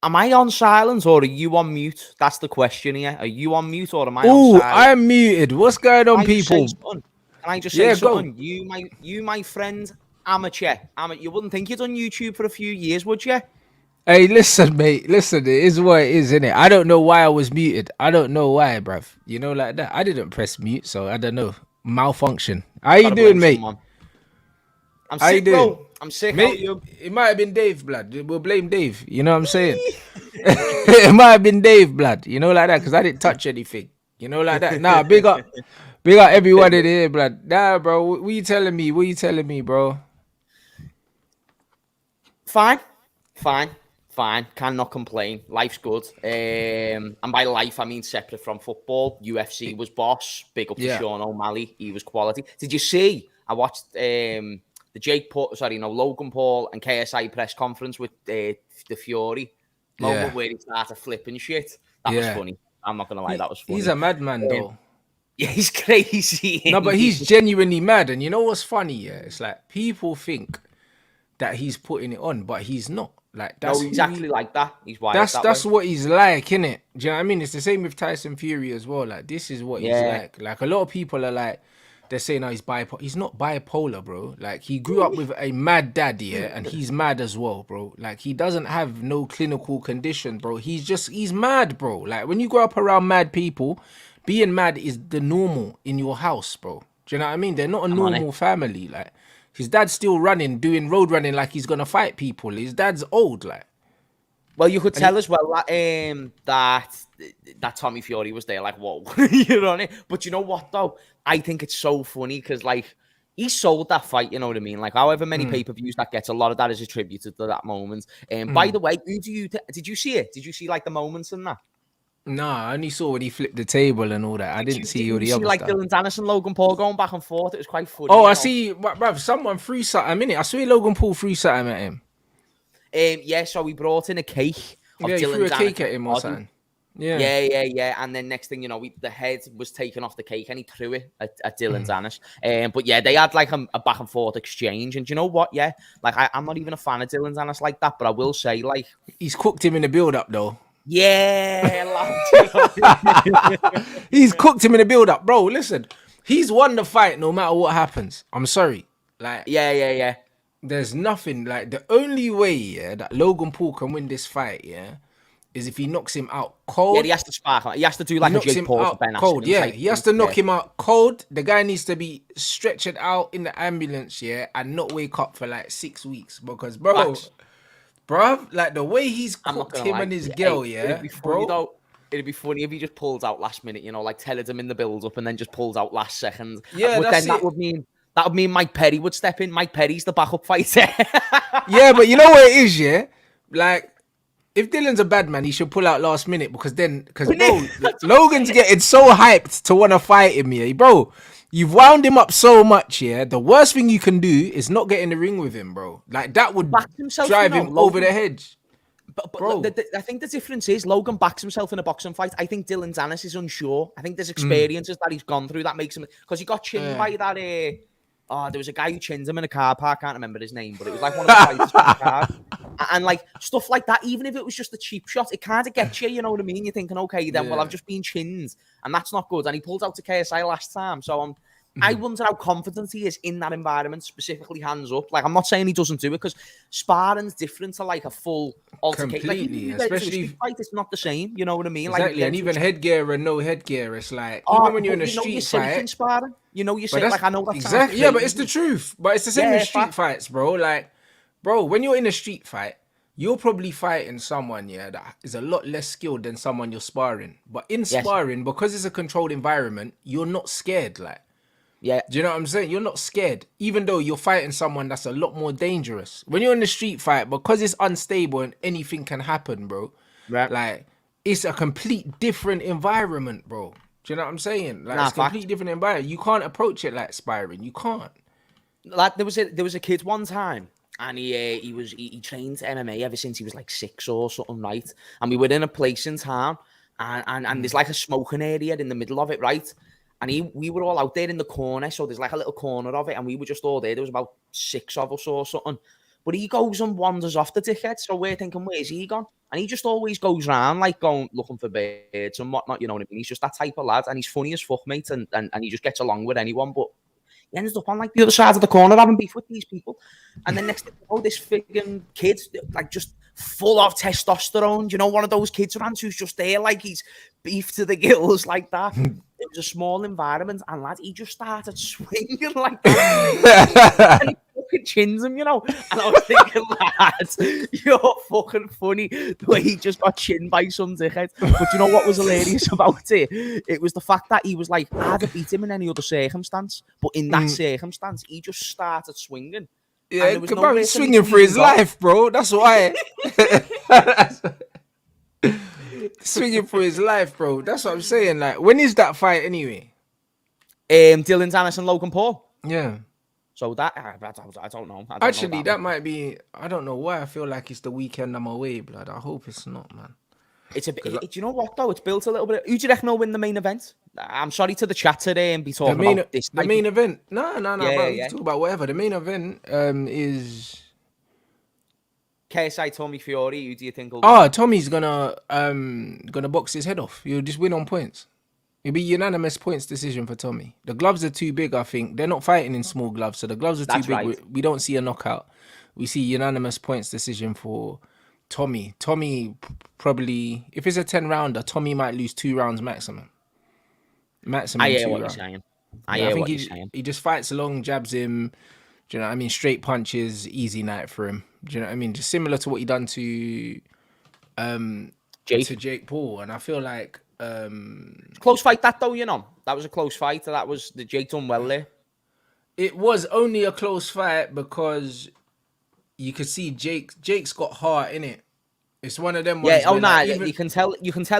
Am I on silent or are you on mute? That's the question here. Are you on mute or am I on Oh, silent? I'm muted. What's going Can on, I just say people? something? Can I just say Yeah, go. something? You, my friend, amateur. You wouldn't think you'd done YouTube for a few years, would you? Hey, listen, mate. Listen, it is what it is, innit? I don't know why I was muted. I don't know why, bruv. You know, like that. I didn't press mute, so I don't know. Malfunction. How you Gotta blame doing, mate? someone. I'm How you sick, doing? bro. I'm sick. How are Mate, you? it might have been Dave, blood. We'll blame Dave. You know what I'm saying? It might have been Dave, blood. You know, like that, because I didn't touch anything. You know, like that. Nah, big up. Big up everyone in here, blood. Nah, bro. What you telling me? What you telling me, bro? Fine, fine. Cannot complain. Life's good. And by life, I mean separate from football. UFC was boss. Big up to Yeah. Sean O'Malley. He was quality. Did you see? I watched the Logan Paul and KSI press conference with the Fury moment Yeah. where he started flipping shit. That was Yeah. funny. I'm not gonna lie, that was He's funny. a madman, though. Yeah, he's crazy. No, but Isn't he? he's genuinely mad. And you know what's funny? Yeah, it's like people think that he's putting it on, but he's not. Like No, that's he's who he. actually like that. He's wired that way. That's what he's like, innit? Do you know what I mean? It's the same with Tyson Fury as well. Like this is what he's Yeah. like. Like a lot of people are like, they're saying, "Oh, he's bipolar." He's not bipolar, bro. Like he grew up with a mad dad, yeah, and he's mad as well, bro. Like he doesn't have no clinical condition, bro. He's mad, bro. Like when you grow up around mad people, being mad is the normal in your house, bro. Do you know what I mean? They're not a I'm on it. normal family. Like his dad's still running, doing road running like he's gonna fight people. His dad's old, like. Well, you could And he, tell as well that Tommy Fury was there, like, whoa, you know what I mean? But you know what though? I think it's so funny because like he sold that fight, you know what I mean? Like however many pay-per-views that gets, a lot of that is attributed to that moment. And by the way, did you see it? Did you see like the moments and that? Nah, I only saw when he flipped the table and all that. I didn't see all Didn't you the see other like stuff. Dillon Danis and Logan Paul going back and forth? It was quite funny, Oh, you I know. see, bruv, someone threw something, innit? I saw Logan Paul threw something at him. Yeah, so we brought in a cake of Yeah, he Dillon threw a Danis' cake at him or body. something. Yeah. Yeah. And then next thing you know, the head was taken off the cake and he threw it at Dillon Danis. But yeah, they had like a back and forth exchange. And do you know what? Yeah, like I'm not even a fan of Dillon Danis like that, but I will say, like, He's cooked him in the build-up, though. yeah, lad. He's cooked him in the build-up. Bro, listen. He's won the fight no matter what happens. I'm sorry. Like, yeah. there's nothing. Like, the only way, yeah, that Logan Paul can win this fight, yeah, is if he knocks him out Yeah, cold. he has to spark. He has to do He like a knocks Jake him Paul to out Ben cold. Askren Yeah, type he has thing. to knock him out cold. The guy needs to be stretchered out in the ambulance, yeah, and not wake up for like 6 weeks because, bro, Facts. bruv, like the way he's I'm not cooked gonna him lie. and his Yeah, girl, hey, yeah, it'd be funny bro. though. It'd be funny if he just pulls out last minute, you know, like telling him in the build up and then just pulls out last second. Yeah, But that's then it. that would mean Mike Perry would step in. Mike Perry's the backup fighter. Yeah, but you know what it is, yeah? Like, if Dillon's a bad man, he should pull out last minute because bro, Logan's getting so hyped to want to fight him, yeah, bro. You've wound him up so much, yeah. The worst thing you can do is not get in the ring with him, bro. Like that would Backs himself, drive you know, him over Logan. the hedge. But Bro. I think the difference is Logan backs himself in a boxing fight. I think Dillon Danis is unsure. I think there's experiences that he's gone through that makes him, because he got chinned by that. There was a guy who chinned him in a car park. I can't remember his name, but it was like one of the fighters from the car. And like stuff like that, even if it was just a cheap shot, it kind of gets you. You know what I mean? You're thinking, okay, then well, I've just been chinned, and that's not good. And he pulled out to KSI last time, so I wonder how confident he is in that environment, specifically hands up. Like, I'm not saying he doesn't do it, because sparring's different to like a full altercation. Completely, like, especially fight, it's not the same. You know what I mean? Exactly, like, and even headgear and no headgear, it's like even when you're in a street fight. Sparring, you know, you say like, I know that exactly. Yeah, but it's the truth. But it's the same with street fights, bro. Like, bro, when you're in a street fight, you're probably fighting someone, yeah, that is a lot less skilled than someone you're sparring. But in sparring, because it's a controlled environment, you're not scared. Like, yeah, do you know what I'm saying? You're not scared, even though you're fighting someone that's a lot more dangerous. When you're in the street fight, because it's unstable and anything can happen, bro. Right. Like, it's a complete different environment, bro. Do you know what I'm saying? Like, it's a complete different environment. You can't approach it like sparring. You can't. Like, there was a kid one time, and he trained MMA ever since he was like 6 or something, right? And we were in a place in town, and there's like a smoking area in the middle of it, right? And we were all out there in the corner, so there's like a little corner of it, and we were just all there. There was about 6 of us or something. But he goes and wanders off the dickhead. So we're thinking, where's he gone? And he just always goes round like going looking for birds and whatnot. You know what I mean? He's just that type of lad, and he's funny as fuck, mate. And he just gets along with anyone. But he ends up on like the other side of the corner having beef with these people. And then next thing you know, this frigging kid, like just full of testosterone. You know, one of those kids, Rants, who's just there like he's beef to the gills like that. It was a small environment, and lad, he just started swinging like that. And he fucking chins him, you know. And I was thinking, lad, you're fucking funny the way he just got chinned by some dickhead. But you know what was hilarious about it? It was the fact that he was like, I'd have beat him in any other circumstance, but in that circumstance, he just started swinging. Yeah, bro, he's swinging for his life, bro. That's why. Swinging for his life, bro. That's what I'm saying. Like, when is that fight anyway? Dillon, Danis, and Logan Paul. Yeah. So that I don't know. Actually, that might be. I don't know why I feel like it's the weekend I'm away, blood. I hope it's not, man. It's a bit. Do you know what though? It's built a little bit. Who do you reckon will win the main event? I'm sorry to the chat today and be talking about this. The main event? No, Yeah, bro. yeah. Talk about whatever. The main event is KSI Tommy Fury. Who do you think will? Tommy's gonna box his head off. He'll just win on points. It'll be unanimous points decision for Tommy. The gloves are too big, I think. They're not fighting in small gloves, so the gloves are too big. Right. We don't see a knockout. We see unanimous points decision for Tommy. Tommy probably, if it's a 10-rounder, Tommy might lose 2 rounds maximum. I hear what you're saying. I think he just fights along, jabs him. Do you know what I mean? Straight punches, easy night for him. Do you know what I mean? Just similar to what he done to Jake Paul. And I feel like close fight that though, you know. That was a close fight. That was the Jake done well there. It was only a close fight because you could see Jake's got heart in it. It's one of them ones. Yeah, you can tell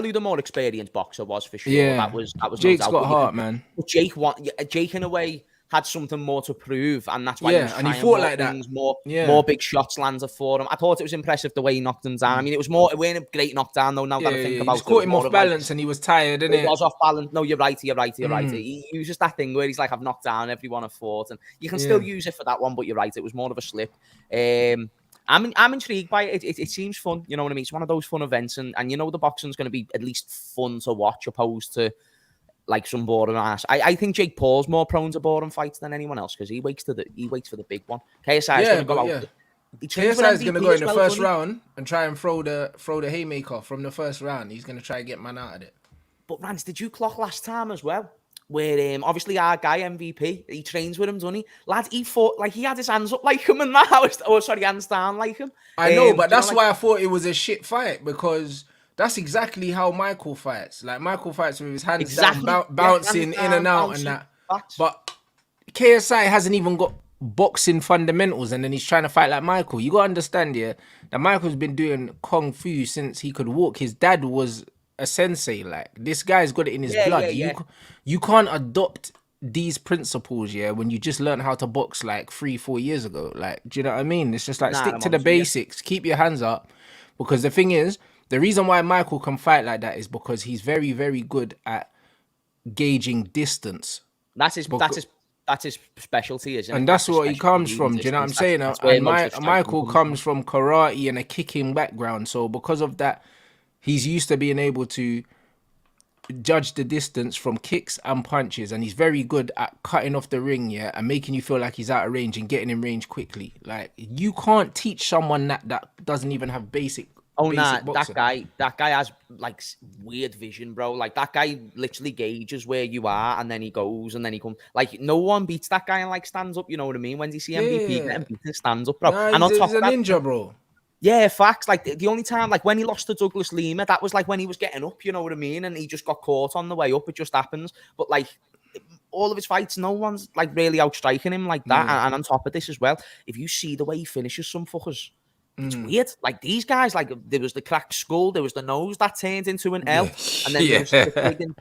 who the more experienced boxer was for sure. Yeah, that was Jake's got heart, man. But Jake in a way had something more to prove, and that's why he fought like that. More big shots landed for him. I thought it was impressive the way he knocked him down. I mean, it weren't a great knockdown though. Now that I think about it, he caught him off balance and he was tired, didn't it? He was off balance. No, you're right. He uses that thing where he's like, I've knocked down everyone I've fought, and you can still use it for that one. But you're right, it was more of a slip. I'm intrigued by it. It seems fun. You know what I mean? It's one of those fun events, and you know the boxing's going to be at least fun to watch, opposed to like some boring ass. I think Jake Paul's more prone to boring fights than anyone else because he waits for the big one. KSI is going to go out. KSI is going to go in the first round and try and throw the haymaker from the first round. He's going to try and get man out of it. But Rants, did you clock last time as well? Where obviously our guy MVP, he trains with him, doesn't he? Lad, he fought like he had his hands up like him and that. Hands down like him. I know, but that's why I thought it was a shit fight because that's exactly how Michael fights. Like Michael fights with his hands down, bouncing in and out and that. But KSI hasn't even got boxing fundamentals, and then he's trying to fight like Michael. You got to understand, that Michael's been doing kung fu since he could walk. His dad was a sensei. Like this guy's got it in his blood. You can't adopt these principles when you just learn how to box like 3-4 years ago. Like, do you know what I mean? It's just like stick to the basics, keep your hands up, because the thing is, the reason why Michael can fight like that is because he's very, very good at gauging distance. That's his specialty, isn't it? And that's what he comes from. Do you know what I'm saying? And Michael comes from karate and a kicking background. So because of that, he's used to being able to judge the distance from kicks and punches, and he's very good at cutting off the ring, and making you feel like he's out of range and getting in range quickly. Like you can't teach someone that doesn't even have basic. That guy has like weird vision, bro. Like that guy literally gauges where you are, and then he goes, and then he comes. Like no one beats that guy and like stands up. You know what I mean? When you see MVP getting beaten, stands up, bro. And on top of that, ninja, bro. Yeah, facts. Like the only time, like when he lost to Douglas Lima, that was like when he was getting up. You know what I mean? And he just got caught on the way up. It just happens. But like all of his fights, no one's like really outstriking him like that. And on top of this as well, if you see the way he finishes some fuckers. It's weird. Like these guys, like there was the cracked skull, there was the nose that turned into an L, and then there was the friggin'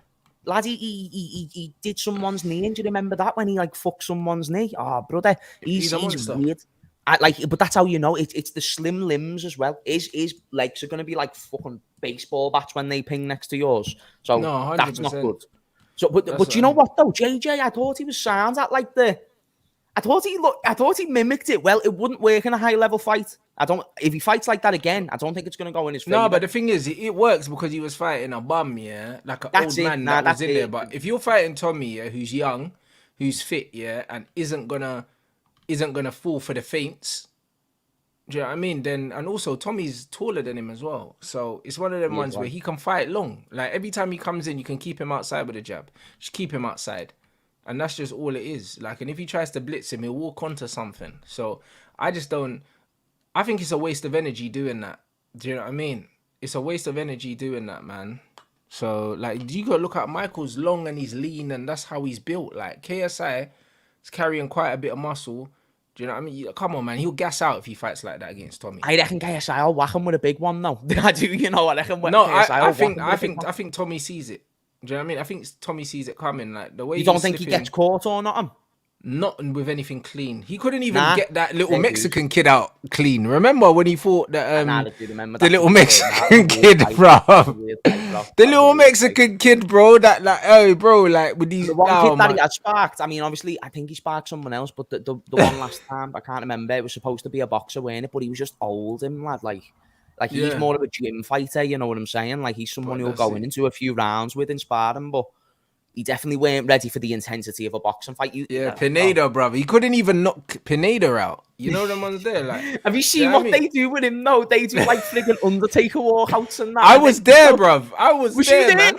lad. He did someone's knee. And do you remember that when he like fucked someone's knee? Oh, brother, he's weird. But that's how you know it's the slim limbs as well. His legs are gonna be like fucking baseball bats when they ping next to yours. So no, that's not good. So, but you know what though, JJ, I thought he was sound at like I thought he mimicked it well. It wouldn't work in a high level fight. If he fights like that again, I don't think it's gonna go in his favor. No, but the thing is, it works because he was fighting a bum, yeah, like an That's old it. man Nah, that was that's in it. there. But if you're fighting Tommy, yeah, who's young, who's fit, yeah, and isn't gonna fall for the feints. Do you know what I mean? Then, and also Tommy's taller than him as well, so it's one of them ones where he can fight long. Like every time he comes in, you can keep him outside with a jab. Just keep him outside, and that's just all it is. Like, and if he tries to blitz him, he'll walk onto something. So I just don't. I think it's a waste of energy doing that. Do you know what I mean? It's a waste of energy doing that, man. So, like, you gotta look at Michael's long and he's lean, and that's how he's built. Like, KSI is carrying quite a bit of muscle. Do you know what I mean? Come on, man. He'll gas out if he fights like that against Tommy. I reckon KSI will whack him with a big one, though. I do, I reckon. No, I think Tommy sees it. Do you know what I mean? I think Tommy sees it coming. Like the way you don't think he gets caught or not? Not with anything clean. He couldn't even get that little Mexican kid out clean. Remember when he fought the little Mexican kid, bro? The little Mexican kid, bro. That like, oh, bro, like with these. The one kid that he had sparked. I mean, obviously, I think he sparked someone else, but the one last time, I can't remember. It was supposed to be a boxer wearing it, but he was just old, him lad. Like he's more of a gym fighter. You know what I'm saying? Like he's someone who'll go into a few rounds with in sparring, but. He definitely weren't ready for the intensity of a boxing fight. Pineda, brother. He couldn't even knock Pineda out. You know them ones there. Like, have you seen what they do with him? No, they do like friggin' Undertaker walkouts and that. I was there, bruv. I was there, man.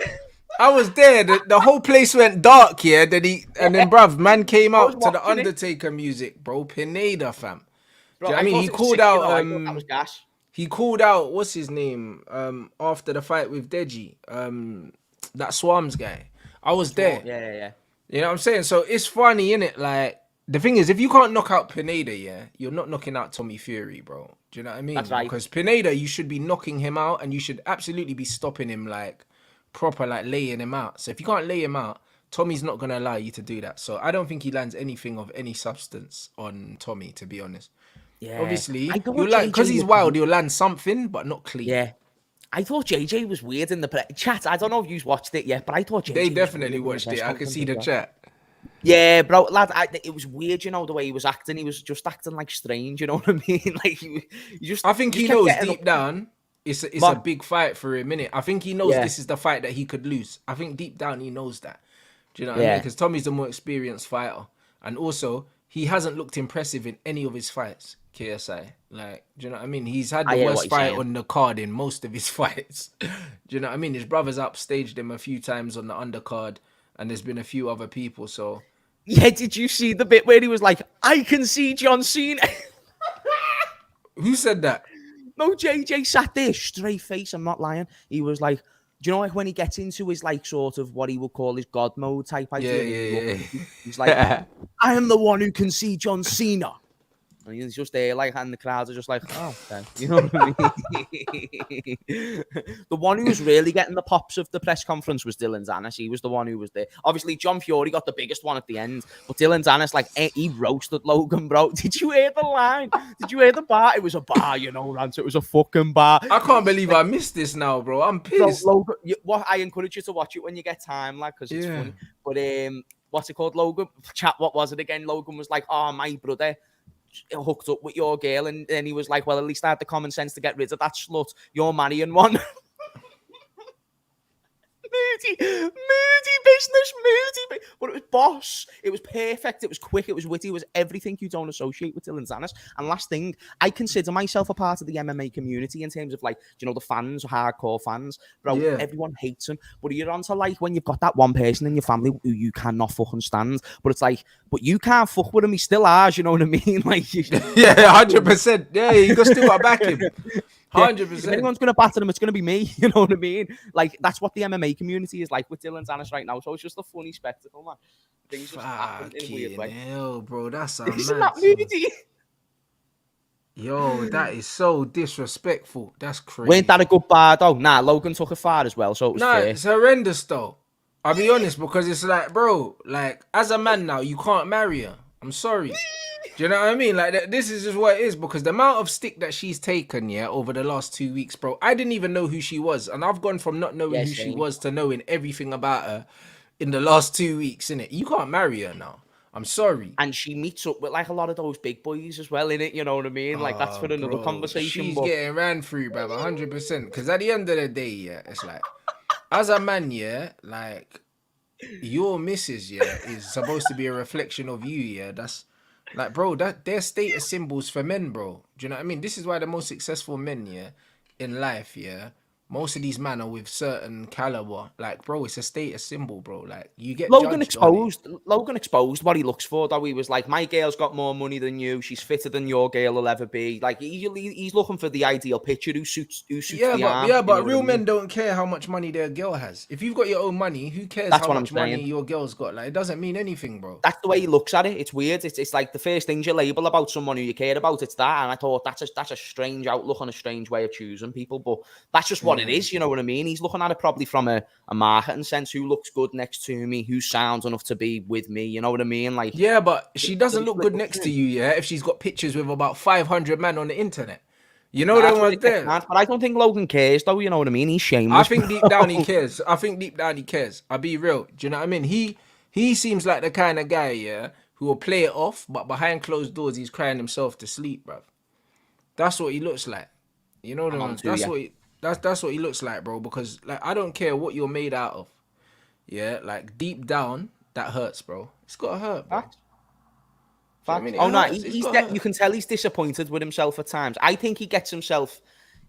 I was there. The whole place went dark, yeah. Then bruv, man came out to the Undertaker music, bro. Pineda, fam. Bro, I mean, he called out. That was gas. He called out. What's his name? After the fight with Deji, that Swams guy. I was there. Yeah. You know what I'm saying? So it's funny, innit? Like, the thing is, if you can't knock out Pineda, yeah, you're not knocking out Tommy Fury, bro. Do you know what I mean? That's right. Because Pineda, you should be knocking him out and you should absolutely be stopping him, like, proper, like, laying him out. So if you can't lay him out, Tommy's not going to allow you to do that. So I don't think he lands anything of any substance on Tommy, to be honest. Yeah. Obviously, because he's wild, he'll land something, but not clean. Yeah. I thought JJ was weird in the chat. I don't know if you've watched it yet, but I thought JJ They definitely watched it. I can see the chat. Yeah, bro, lad, it was weird, the way he was acting. He was just acting like strange, you know what I mean? Like, he just... I think he knows deep down it's a big fight for him, innit? I think he knows this is the fight that he could lose. I think deep down he knows that. Do you know what I mean? Because Tommy's the more experienced fighter. And also, he hasn't looked impressive in any of his fights. KSI, like, do you know what I mean? He's had the worst fight on the card in most of his fights. Do you know what I mean? His brother's upstaged him a few times on the undercard, and there's been a few other people. So, yeah, did you see the bit where he was like, "I can see John Cena"? Who said that? No, JJ sat there, straight face. I'm not lying. He was like, do you know, like when he gets into his like sort of what he would call his God mode type idea? Yeah. He's like, I am the one who can see John Cena. And he's just there, like, and the crowds are just like, oh, okay. You know what I mean? The one who was really getting the pops of the press conference was Dillon Danis. He was the one who was there. Obviously, John Fury got the biggest one at the end, but Dillon Danis, like, he roasted Logan, bro. Did you hear the line? Did you hear the bar? It was a bar, Rants. It was a fucking bar. I can't believe I missed this now, bro. I'm pissed. Bro, Logan, I encourage you to watch it when you get time, like, because it's funny. But, what's it called, Logan? Chat, what was it again? Logan was like, oh, my brother hooked up with your girl, and then he was like, well, at least I had the common sense to get rid of that slut. You're marrying one. Moody business. But it was boss. It was perfect. It was quick. It was witty. It was everything you don't associate with Dillon Danis. And last thing, I consider myself a part of the MMA community in terms of, like, the fans, hardcore fans. Bro, everyone hates him. But you're onto, like, when you've got that one person in your family who you cannot fucking stand. But it's like, but you can't fuck with him. He's still ours, you know what I mean? Like, yeah, 100%. Yeah, you still got to back him. 100%. If anyone's going to batter him, it's going to be me. You know what I mean? Like, that's what the MMA community is like with Dillon Danis right now. So it's just a funny spectacle, man. Things just happen in a weird way. Hell, bro, that's a Isn't that moody? Yo, that is so disrespectful. That's crazy. Weren't that a good bar, though? Nah, Logan took it far as well, so it was fair. It's horrendous, though. I'll be honest, because it's like, bro, like, as a man now, you can't marry her. I'm sorry. Do you know what I mean? Like, this is just what it is, because the amount of stick that she's taken, over the last 2 weeks, bro, I didn't even know who she was. And I've gone from not knowing who she was to knowing everything about her in the last 2 weeks, innit? You can't marry her now. I'm sorry. And she meets up with like a lot of those big boys as well in it, you know what I mean? Like that's for another Bro, conversation. she's But getting ran through, bruv, 100%. Because at the end of the day, yeah, it's like, as a man, yeah, like, your missus, yeah, is supposed to be a reflection of you, yeah. That's like, bro, that they're status symbols for men, bro. Do you know what I mean? This is why the most successful men, yeah, in life, yeah, most of these men are with certain caliber. Like, bro, it's a status symbol, bro. Like, you get judged on it. Logan exposed what he looks for. Though he was like, my girl's got more money than you. She's fitter than your girl will ever be. Like he's looking for the ideal picture who suits the arm. Yeah, You know but what I real mean? men don't care how much money their girl has. If you've got your own money, who cares That's how what I'm much money saying. your girl's got? Like, it doesn't mean anything, bro. That's the way he looks at it. It's weird. It's like the first things you label about someone who you care about. It's that, and I thought that's a strange outlook and a strange way of choosing people. But that's just what it is. You know what I mean? He's looking at it probably from a marketing sense. Who looks good next to me? Who sounds enough to be with me? You know what I mean? Like, Yeah, but she doesn't look good next to you, yeah, if she's got pictures with about 500 men on the internet. You know that's them what ones it there. can't. But I don't think Logan cares, though. You know what I mean? He's I shameless. think deep down he cares. I'll be real. Do you know what I mean? He seems like the kind of guy, yeah, who will play it off, but behind closed doors, he's crying himself to sleep, bruv. That's what he looks like. You know the ones. That's what he looks like, bro. Because like I don't care what you're made out of. Yeah, like deep down, that hurts, bro. It's gotta hurt, bro. Fact. I mean, Oh no, you can tell he's disappointed with himself at times. I think he gets himself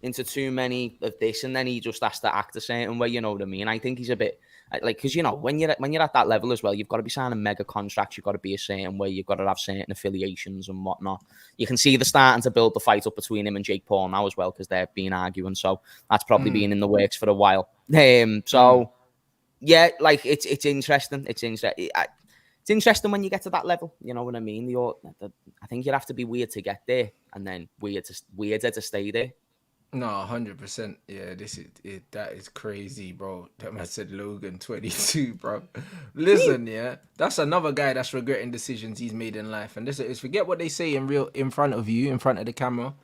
into too many of this, and then he just has to act a certain way. You know what I mean? I think he's a bit like because you know when you're at that level as well, you've got to be signing mega contracts. You've got to be a certain way. You've got to have certain affiliations and whatnot. You can see they're starting to build the fight up between him and Jake Paul now as well because they've been arguing. So that's probably been in the works for a while. Yeah, like it's interesting. It's interesting when you get to that level. You know what I mean? I think you'd have to be weird to get there, and then weirder to stay there. No, 100%. Yeah, that is crazy, bro. That man said Logan 22, bro. Listen, yeah, that's another guy that's regretting decisions he's made in life. And this is forget what they say in front of you, in front of the camera.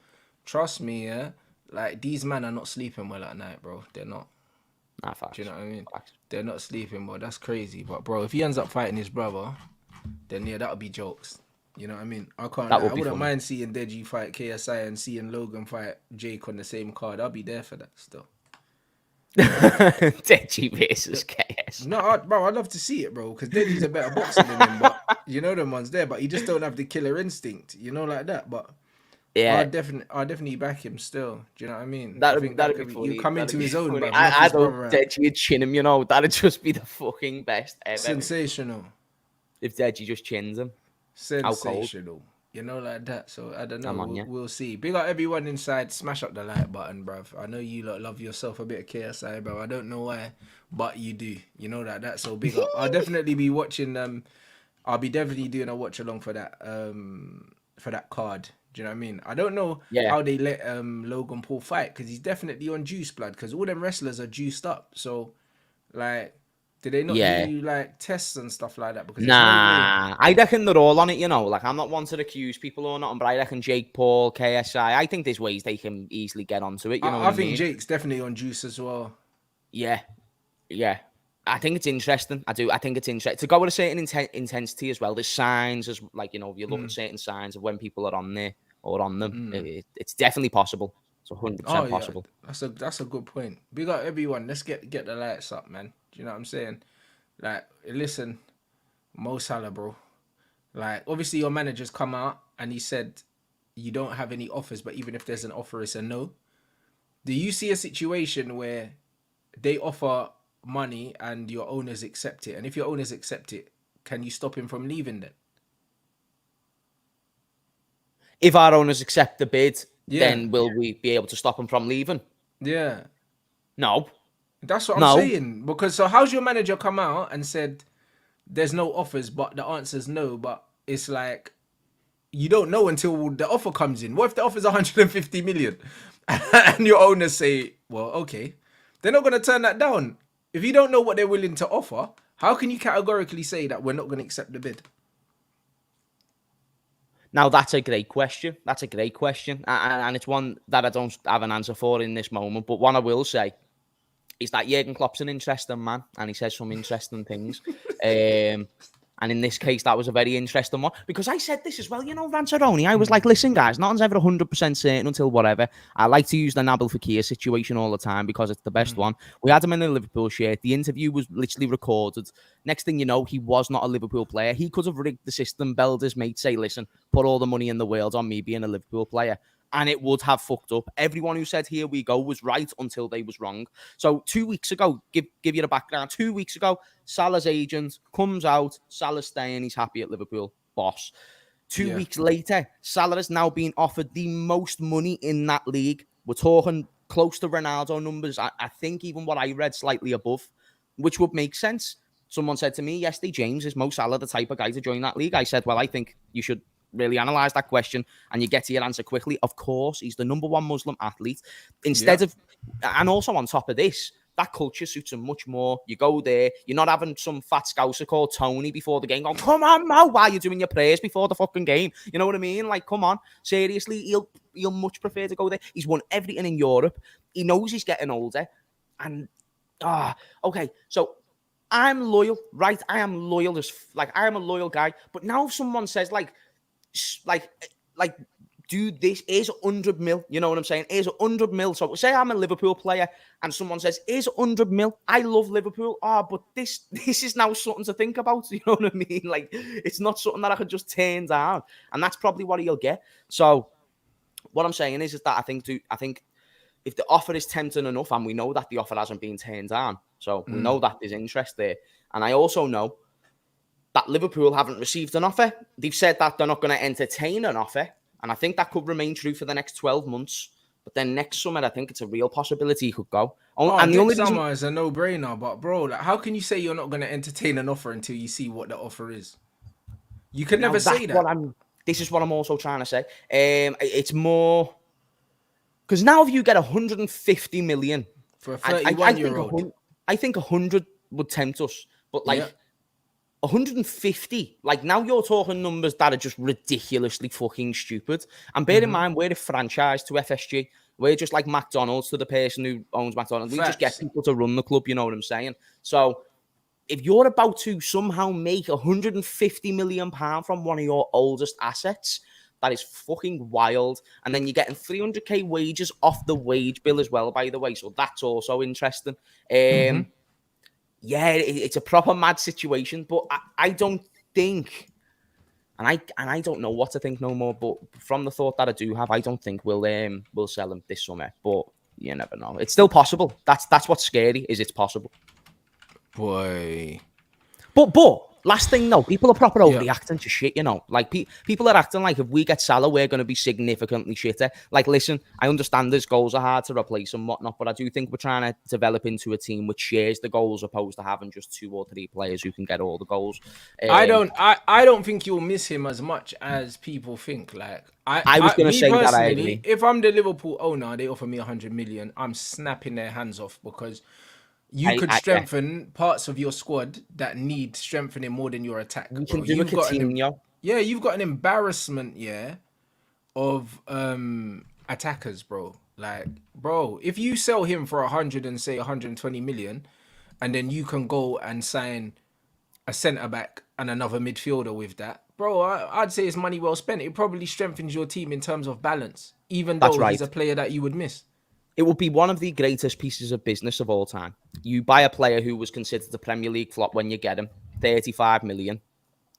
Trust me, yeah. Like these men are not sleeping well at night, bro. They're not. Nah, facts. Do you know what I mean? Facts. They're not sleeping, bro. That's crazy. But bro, if he ends up fighting his brother, then yeah, that'll be jokes. You know what I mean? I wouldn't mind seeing Deji fight KSI and seeing Logan fight Jake on the same card. I'll be there for that still. Deji versus KS. No, bro, I'd love to see it, bro, because Deji's a better boxer than him. But you know them ones there, but he just don't have the killer instinct, you know, like that. But yeah, I'll definitely back him still. Do you know what I mean? That'd be funny. You come into his own, bro. I don't Deji would chin him, you know. That'd just be the fucking best ever. Sensational. If Deji just chins him. Sensational. You know, like that. So I don't know. We'll see. Big up everyone inside. Smash up the like button, bruv. I know you lot love yourself a bit of KSI, bro. I don't know why, but you do. You know that. So big up. I'll definitely be watching. I'll be definitely doing a watch along for that. For that card. Do you know what I mean? I don't know how they let Logan Paul fight because he's definitely on juice blood because all them wrestlers are juiced up. So, like. Did they not do like tests and stuff like that? Because I reckon they're all on it, you know. Like I'm not one to accuse people or nothing, but I reckon Jake Paul, KSI, I think there's ways they can easily get onto it. You know, I think Jake's definitely on juice as well. Yeah. I think it's interesting. I think it's interesting to go with a certain intensity as well. There's signs as like you know, if you look at certain signs of when people are on there or on them, it's definitely possible. It's 100% possible. That's a good point. Big up everyone. Let's get the lights up, man. Do you know what I'm saying? Like, listen, Mo Salah, bro. Like, obviously your manager's come out and he said you don't have any offers, but even if there's an offer, it's a no. Do you see a situation where they offer money and your owners accept it? And if your owners accept it, can you stop him from leaving then? If our owners accept the bid, then will we be able to stop him from leaving? Yeah. No. That's what I'm saying. Because so how's your manager come out and said there's no offers, but the answer's no, but it's like you don't know until the offer comes in. What if the offer's 150 million and your owners say, well, okay. They're not going to turn that down. If you don't know what they're willing to offer, how can you categorically say that we're not going to accept the bid? Now, that's a great question. And it's one that I don't have an answer for in this moment. But one I will say is that Jurgen Klopp's an interesting man, and he says some interesting things. And And in this case, that was a very interesting one because I said this as well, Rants. I was like, listen, guys, nothing's ever 100% certain until whatever. I like to use the Nabil Fekir situation all the time because it's the best one. We had him in a Liverpool shirt. The interview was literally recorded. Next thing you know, he was not a Liverpool player. He could have rigged the system, belled his mate, say, listen, put all the money in the world on me being a Liverpool player. And it would have fucked up. Everyone who said, here we go, was right until they was wrong. So 2 weeks ago, give you the background. 2 weeks ago, Salah's agent comes out. Salah's staying. He's happy at Liverpool. Boss. 2 weeks later, Salah has now been offered the most money in that league. We're talking close to Ronaldo numbers. I think even what I read slightly above, which would make sense. Someone said to me yesterday, James, is Mo Salah the type of guy to join that league? I said, well, I think you should really analyze that question and you get to your answer quickly. Of course, he's the number one Muslim athlete. Instead of, and also on top of this, that culture suits him much more. You go there, you're not having some fat scouser called Tony before the game going, come on, Mo, why are you doing your prayers before the fucking game? You know what I mean? Like, come on. Seriously, he'll much prefer to go there. He's won everything in Europe. He knows he's getting older. And, okay, so I'm loyal, right? I am loyal I am a loyal guy. But now if someone says, like, dude, this is 100 mil. You know what I'm saying? Here's 100 mil. So say I'm a Liverpool player and someone says, here's 100 mil. I love Liverpool. But this is now something to think about. You know what I mean? Like, it's not something that I could just turn down. And that's probably what he'll get. So what I'm saying is that I think if the offer is tempting enough, and we know that the offer hasn't been turned down, so we know that there's interest there. And I also know that Liverpool haven't received an offer. They've said that they're not going to entertain an offer. And I think that could remain true for the next 12 months. But then next summer, I think it's a real possibility he could go. And the only summer is a no-brainer. But, bro, like, how can you say you're not going to entertain an offer until you see what the offer is? You can never say that. This is what I'm also trying to say. It's more... Because now if you get 150 million... For a 31-year-old. I think 100 would tempt us. But, 150, like now you're talking numbers that are just ridiculously fucking stupid. And bear in mind, we're a franchise to FSG. We're just like McDonald's to the person who owns McDonald's. We just get people to run the club, you know what I'm saying? So if you're about to somehow make 150 million pounds from one of your oldest assets, that is fucking wild. And then you're getting 300k wages off the wage bill as well, by the way. So that's also interesting. Yeah, it's a proper mad situation, but I don't think, and I don't know what to think no more. But from the thought that I do have, I don't think we'll sell him this summer. But you never know. It's still possible. That's what's scary. Is it's possible. Boy. But last thing, no, people are proper overreacting to shit, Like, people are acting like if we get Salah, we're going to be significantly shitter. Like, listen, I understand those goals are hard to replace and whatnot, but I do think we're trying to develop into a team which shares the goals opposed to having just 2 or 3 players who can get all the goals. I don't think you'll miss him as much as people think. Like, I was going to say that I agree. If I'm the Liverpool owner, they offer me 100 million, I'm snapping their hands off because... You could strengthen parts of your squad that need strengthening more than your attack. We can do a Coutinho. You've got an embarrassment, of attackers, bro. Like, bro, if you sell him for 100 and say 120 million, and then you can go and sign a centre back and another midfielder with that, bro, I'd say it's money well spent. It probably strengthens your team in terms of balance, even though he's a player that you would miss. It would be one of the greatest pieces of business of all time. You buy a player who was considered a Premier League flop when you get him, 35 million,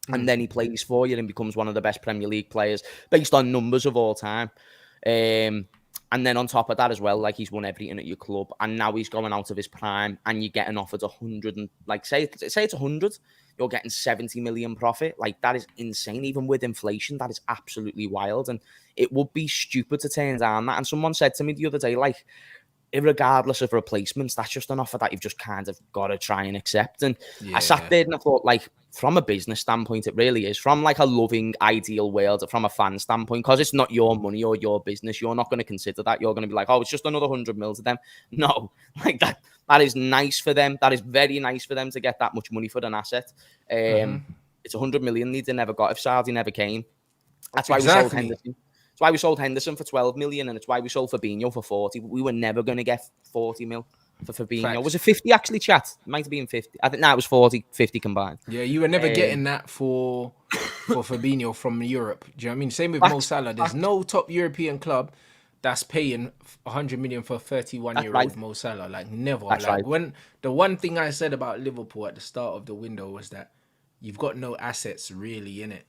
and then he plays for you and becomes one of the best Premier League players based on numbers of all time. And then on top of that as well, like he's won everything at your club, and now he's going out of his prime, and you're getting offered 100, and like say it's 100, you're getting 70 million profit. Like that is insane. Even with inflation, that is absolutely wild, and it would be stupid to turn down that. And someone said to me the other day, like, irregardless of replacements, that's just an offer that you've just kind of got to try and accept. And I sat there and I thought, like, from a business standpoint, it really is. From like a loving, ideal world, from a fan standpoint, because it's not your money or your business, you're not going to consider that. You're going to be like, oh, it's just another 100 mil to them. No, like that is nice for them. That is very nice for them to get that much money for an asset. It's 100 million they never got if Saudi never came. That's why we sold Henderson. It's why we sold Henderson for 12 million, and it's why we sold Fabinho for 40. We were never going to get 40 mil. for Fabinho. Facts. Was it 50 actually, chat? It might have been 50. I think it was 40, 50 combined. Yeah, you were never getting that for Fabinho from Europe. Do you know what I mean? Same with Mo Salah. There's no top European club that's paying 100 million for 31-year-old Mo Salah. Like, never. That's like right. When the one thing I said about Liverpool at the start of the window was that you've got no assets really in it.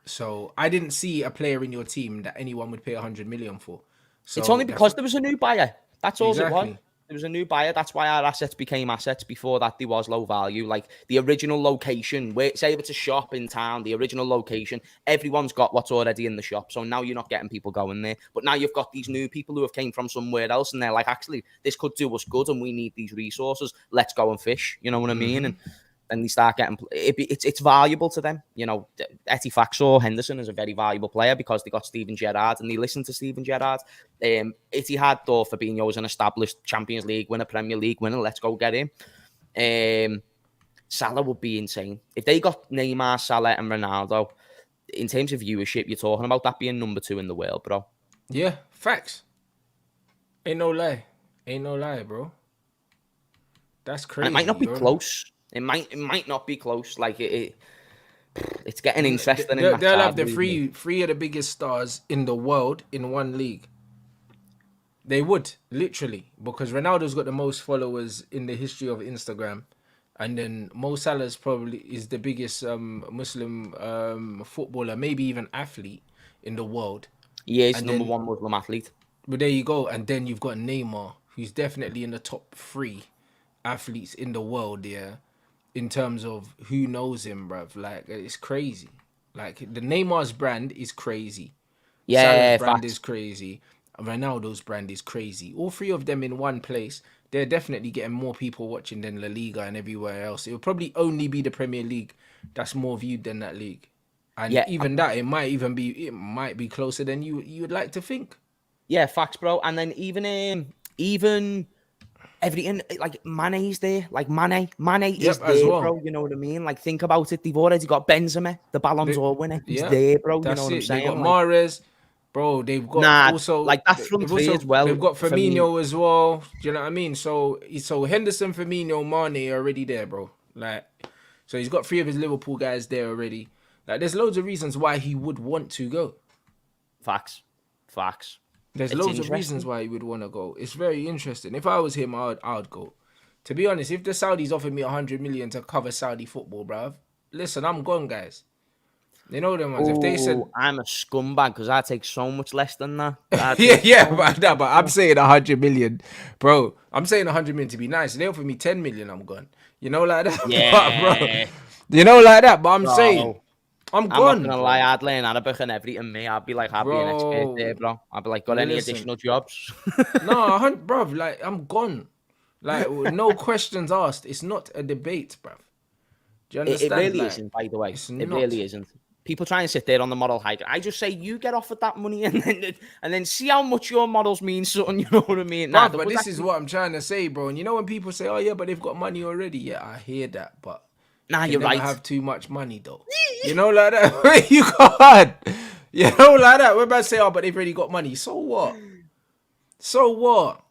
So I didn't see a player in your team that anyone would pay 100 million for. So it's only because there was a new buyer. That's all it was. Exactly. There was a new buyer. That's why our assets became assets. Before that, there was low value. Like the original location, where say if it's a shop in town, the original location, everyone's got what's already in the shop. So now you're not getting people going there. But now you've got these new people who have came from somewhere else, and they're like, actually, this could do us good, and we need these resources. Let's go and fish. You know what I mean? And then they start getting it's valuable to them. You know, Etifax or Henderson is a very valuable player because they got Steven Gerrard and they listened to Steven Gerrard. Etihad thought Fabinho was an established Champions League winner, Premier League winner. Let's go get him. Salah would be insane if they got Neymar, Salah, and Ronaldo. In terms of viewership, you're talking about that being number 2 in the world, bro. Yeah, facts. Ain't no lie, bro. That's crazy. And it might not be close. It might not be close. Like it's getting interesting. They'll have the three of the biggest stars in the world in one league. They would literally, because Ronaldo's got the most followers in the history of Instagram, and then Mo Salah is the biggest Muslim footballer, maybe even athlete in the world. He is number 1 Muslim athlete. But there you go, and then you've got Neymar, who's definitely in the top 3 athletes in the world. Yeah. In terms of who knows him, bruv. Like, it's crazy. Like, the Neymar's brand is crazy. Yeah, Salah's brand is crazy. Ronaldo's brand is crazy. All 3 of them in one place, they're definitely getting more people watching than La Liga and everywhere else. It will probably only be the Premier League that's more viewed than that league. And even that, it might be closer than you would like to think. Yeah, facts, bro. And then even everything, like Mane's there. Like Mane is there, as well, bro. You know what I mean? Like, think about it. They've already got Benzema, the Ballon d'Or winner. He's there, bro. You know what I'm saying? They've got Mahrez, bro. They've got also like that front three as well. They've got Firmino as well. Do you know what I mean? So Henderson, Firmino, Mane are already there, bro. Like, so he's got 3 of his Liverpool guys there already. Like, there's loads of reasons why he would want to go. Facts. There's loads of reasons why he would want to go. It's very interesting. If I was him, I'd go. To be honest, if the Saudis offered me 100 million to cover Saudi football, bruv, listen, I'm gone, guys. You know them ones. If they said I'm a scumbag because I take so much less than that. but I'm saying 100 million, bro. I'm saying 100 million to be nice. They offer me 10 million, I'm gone. You know, like that, bro. You know, like that. But I'm saying. I'm gone. I'm not gonna lie, I'd learn Arabic and everything. I'd be like, I'd be an expert there, bro. I'd be like, got any additional jobs? No, bro. Like, I'm gone. Like, no questions asked. It's not a debate, bro. Do you understand? It really isn't, by the way. It really isn't. People try and sit there on the model high. I just say you get offered that money and then see how much your models mean something. You know what I mean? Nah, but this is what I'm trying to say, bro. And you know when people say, "Oh yeah, but they've got money already." Yeah, I hear that, but you're right. Have too much money though. You know, like that. You can't. You know, like that. We're about to say, "Oh, but they've already got money." So what? So what?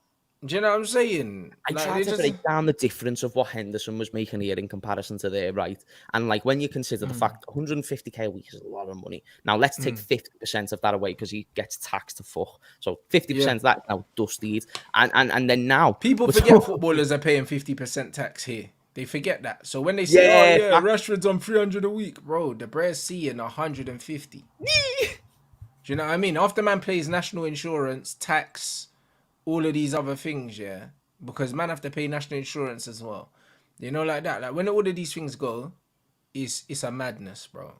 Do you know what I'm saying? I tried to break down the difference of what Henderson was making here in comparison to there, right? And like when you consider the fact 150k a week is a lot of money. Now let's take 50% of that away because he gets taxed to fuck. So 50% of that now dusted. And then now people forget footballers are paying 50% tax here. They forget that. So when they say, Rashford's on 300 a week, bro, the Bears seeing 150. Do you know what I mean? After man pays national insurance, tax, all of these other things, yeah, because man have to pay national insurance as well. You know, like that. Like when all of these things go, it's a madness, bro.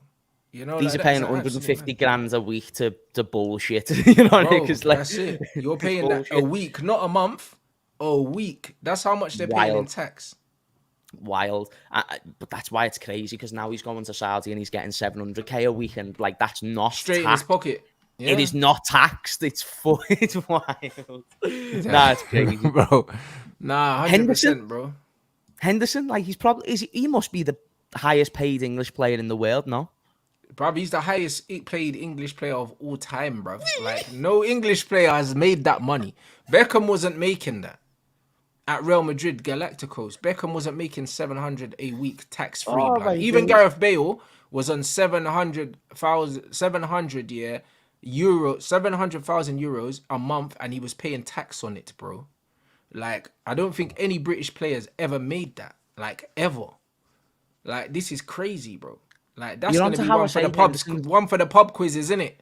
You know, these are paying 150 grand a week to bullshit. You know, bro, because like that's it. You're paying that a week, not a month. A week. That's how much they're paying in tax. Wild, but that's why it's crazy because now he's going to Saudi and he's getting 700k a week, and like that's not straight in his pocket. Yeah. It is not taxed. It's wild. Nah, it's crazy, bro. Nah, 100%, bro. Henderson, like he must be the highest paid English player in the world, no? Bro, he's the highest paid English player of all time, bro. Like no English player has made that money. Beckham wasn't making that. at Real Madrid Galacticos. Beckham wasn't making 700 a week tax free. Oh Blood. my Even days. Gareth Bale was on 700,000 euros a month, and he was paying tax on it, bro. Like, I don't think any British players ever made that. Like, ever. Like, this is crazy, bro. Like, that's You're gonna onto be how I one for say the pubs, Henderson. one for the pub quizzes, isn't it?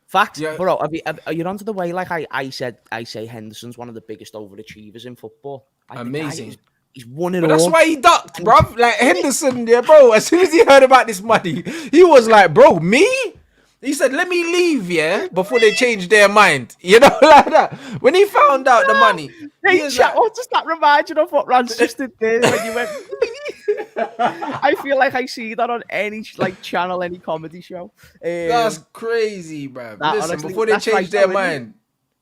Facts, Yeah. bro. Are you onto the way? Like I say Henderson's one of the biggest overachievers in football. Like, Amazing. He's won it But all. that's why he ducked, bruv. Like, Henderson, yeah, bro. As soon as he heard about this money, he was like, bro, me? He said, let me leave, yeah, before they change their mind. You know, like that. When he found out the money, Hey, he was chat, like, what does that remind you of what Rants just did there when you went? I feel like I see that on any channel, any comedy show. that's crazy, bruv. that, Listen, honestly, before they that's changed right, their though, isn't it? mind.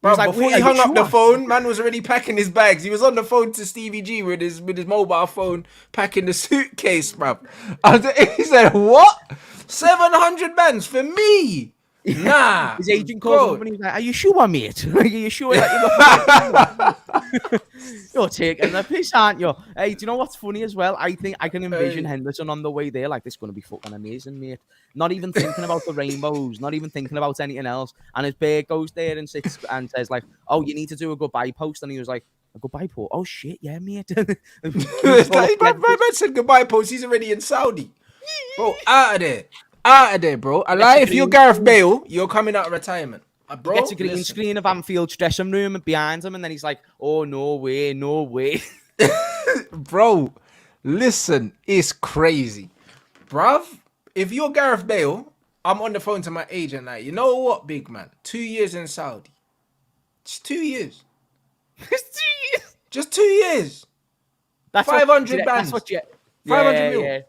He was Bruv, like, before "Wait, he are you hung up the sure?" phone, man was already packing his bags. He was on the phone to Stevie G with his mobile phone, packing the suitcase, bruv. He said, what? 700 bands for me? Nah. His agent calls him bro. up and he's like, "Are you sure, mate? Are you sure that you're taking the piss, aren't you?" Hey, do you know what's funny as well? I think I can envision Hey. Henderson on the way there. Like, this is going to be fucking amazing, mate. Not even thinking about the rainbows, not even thinking about anything else. And his bear goes there and sits and says, like, "Oh, you need to do a goodbye post." And he was like, "A goodbye post? Oh, shit, yeah, mate." It's like, man said goodbye post. He's already in Saudi. Bro, out of there. Out of there, bro. I lie, if you're Gareth Bale, you're coming out of retirement. Bro, Gets a green listen. screen of Anfield's dressing room behind him, and then he's like, "Oh, no way, no way." Bro, listen, it's crazy. Bruv, if you're Gareth Bale, I'm on the phone to my agent like, you know what, big man? 2 years in Saudi. Just 2 years. Just 2 years. That's 500 bands. That's what you. 500 mil. Yeah.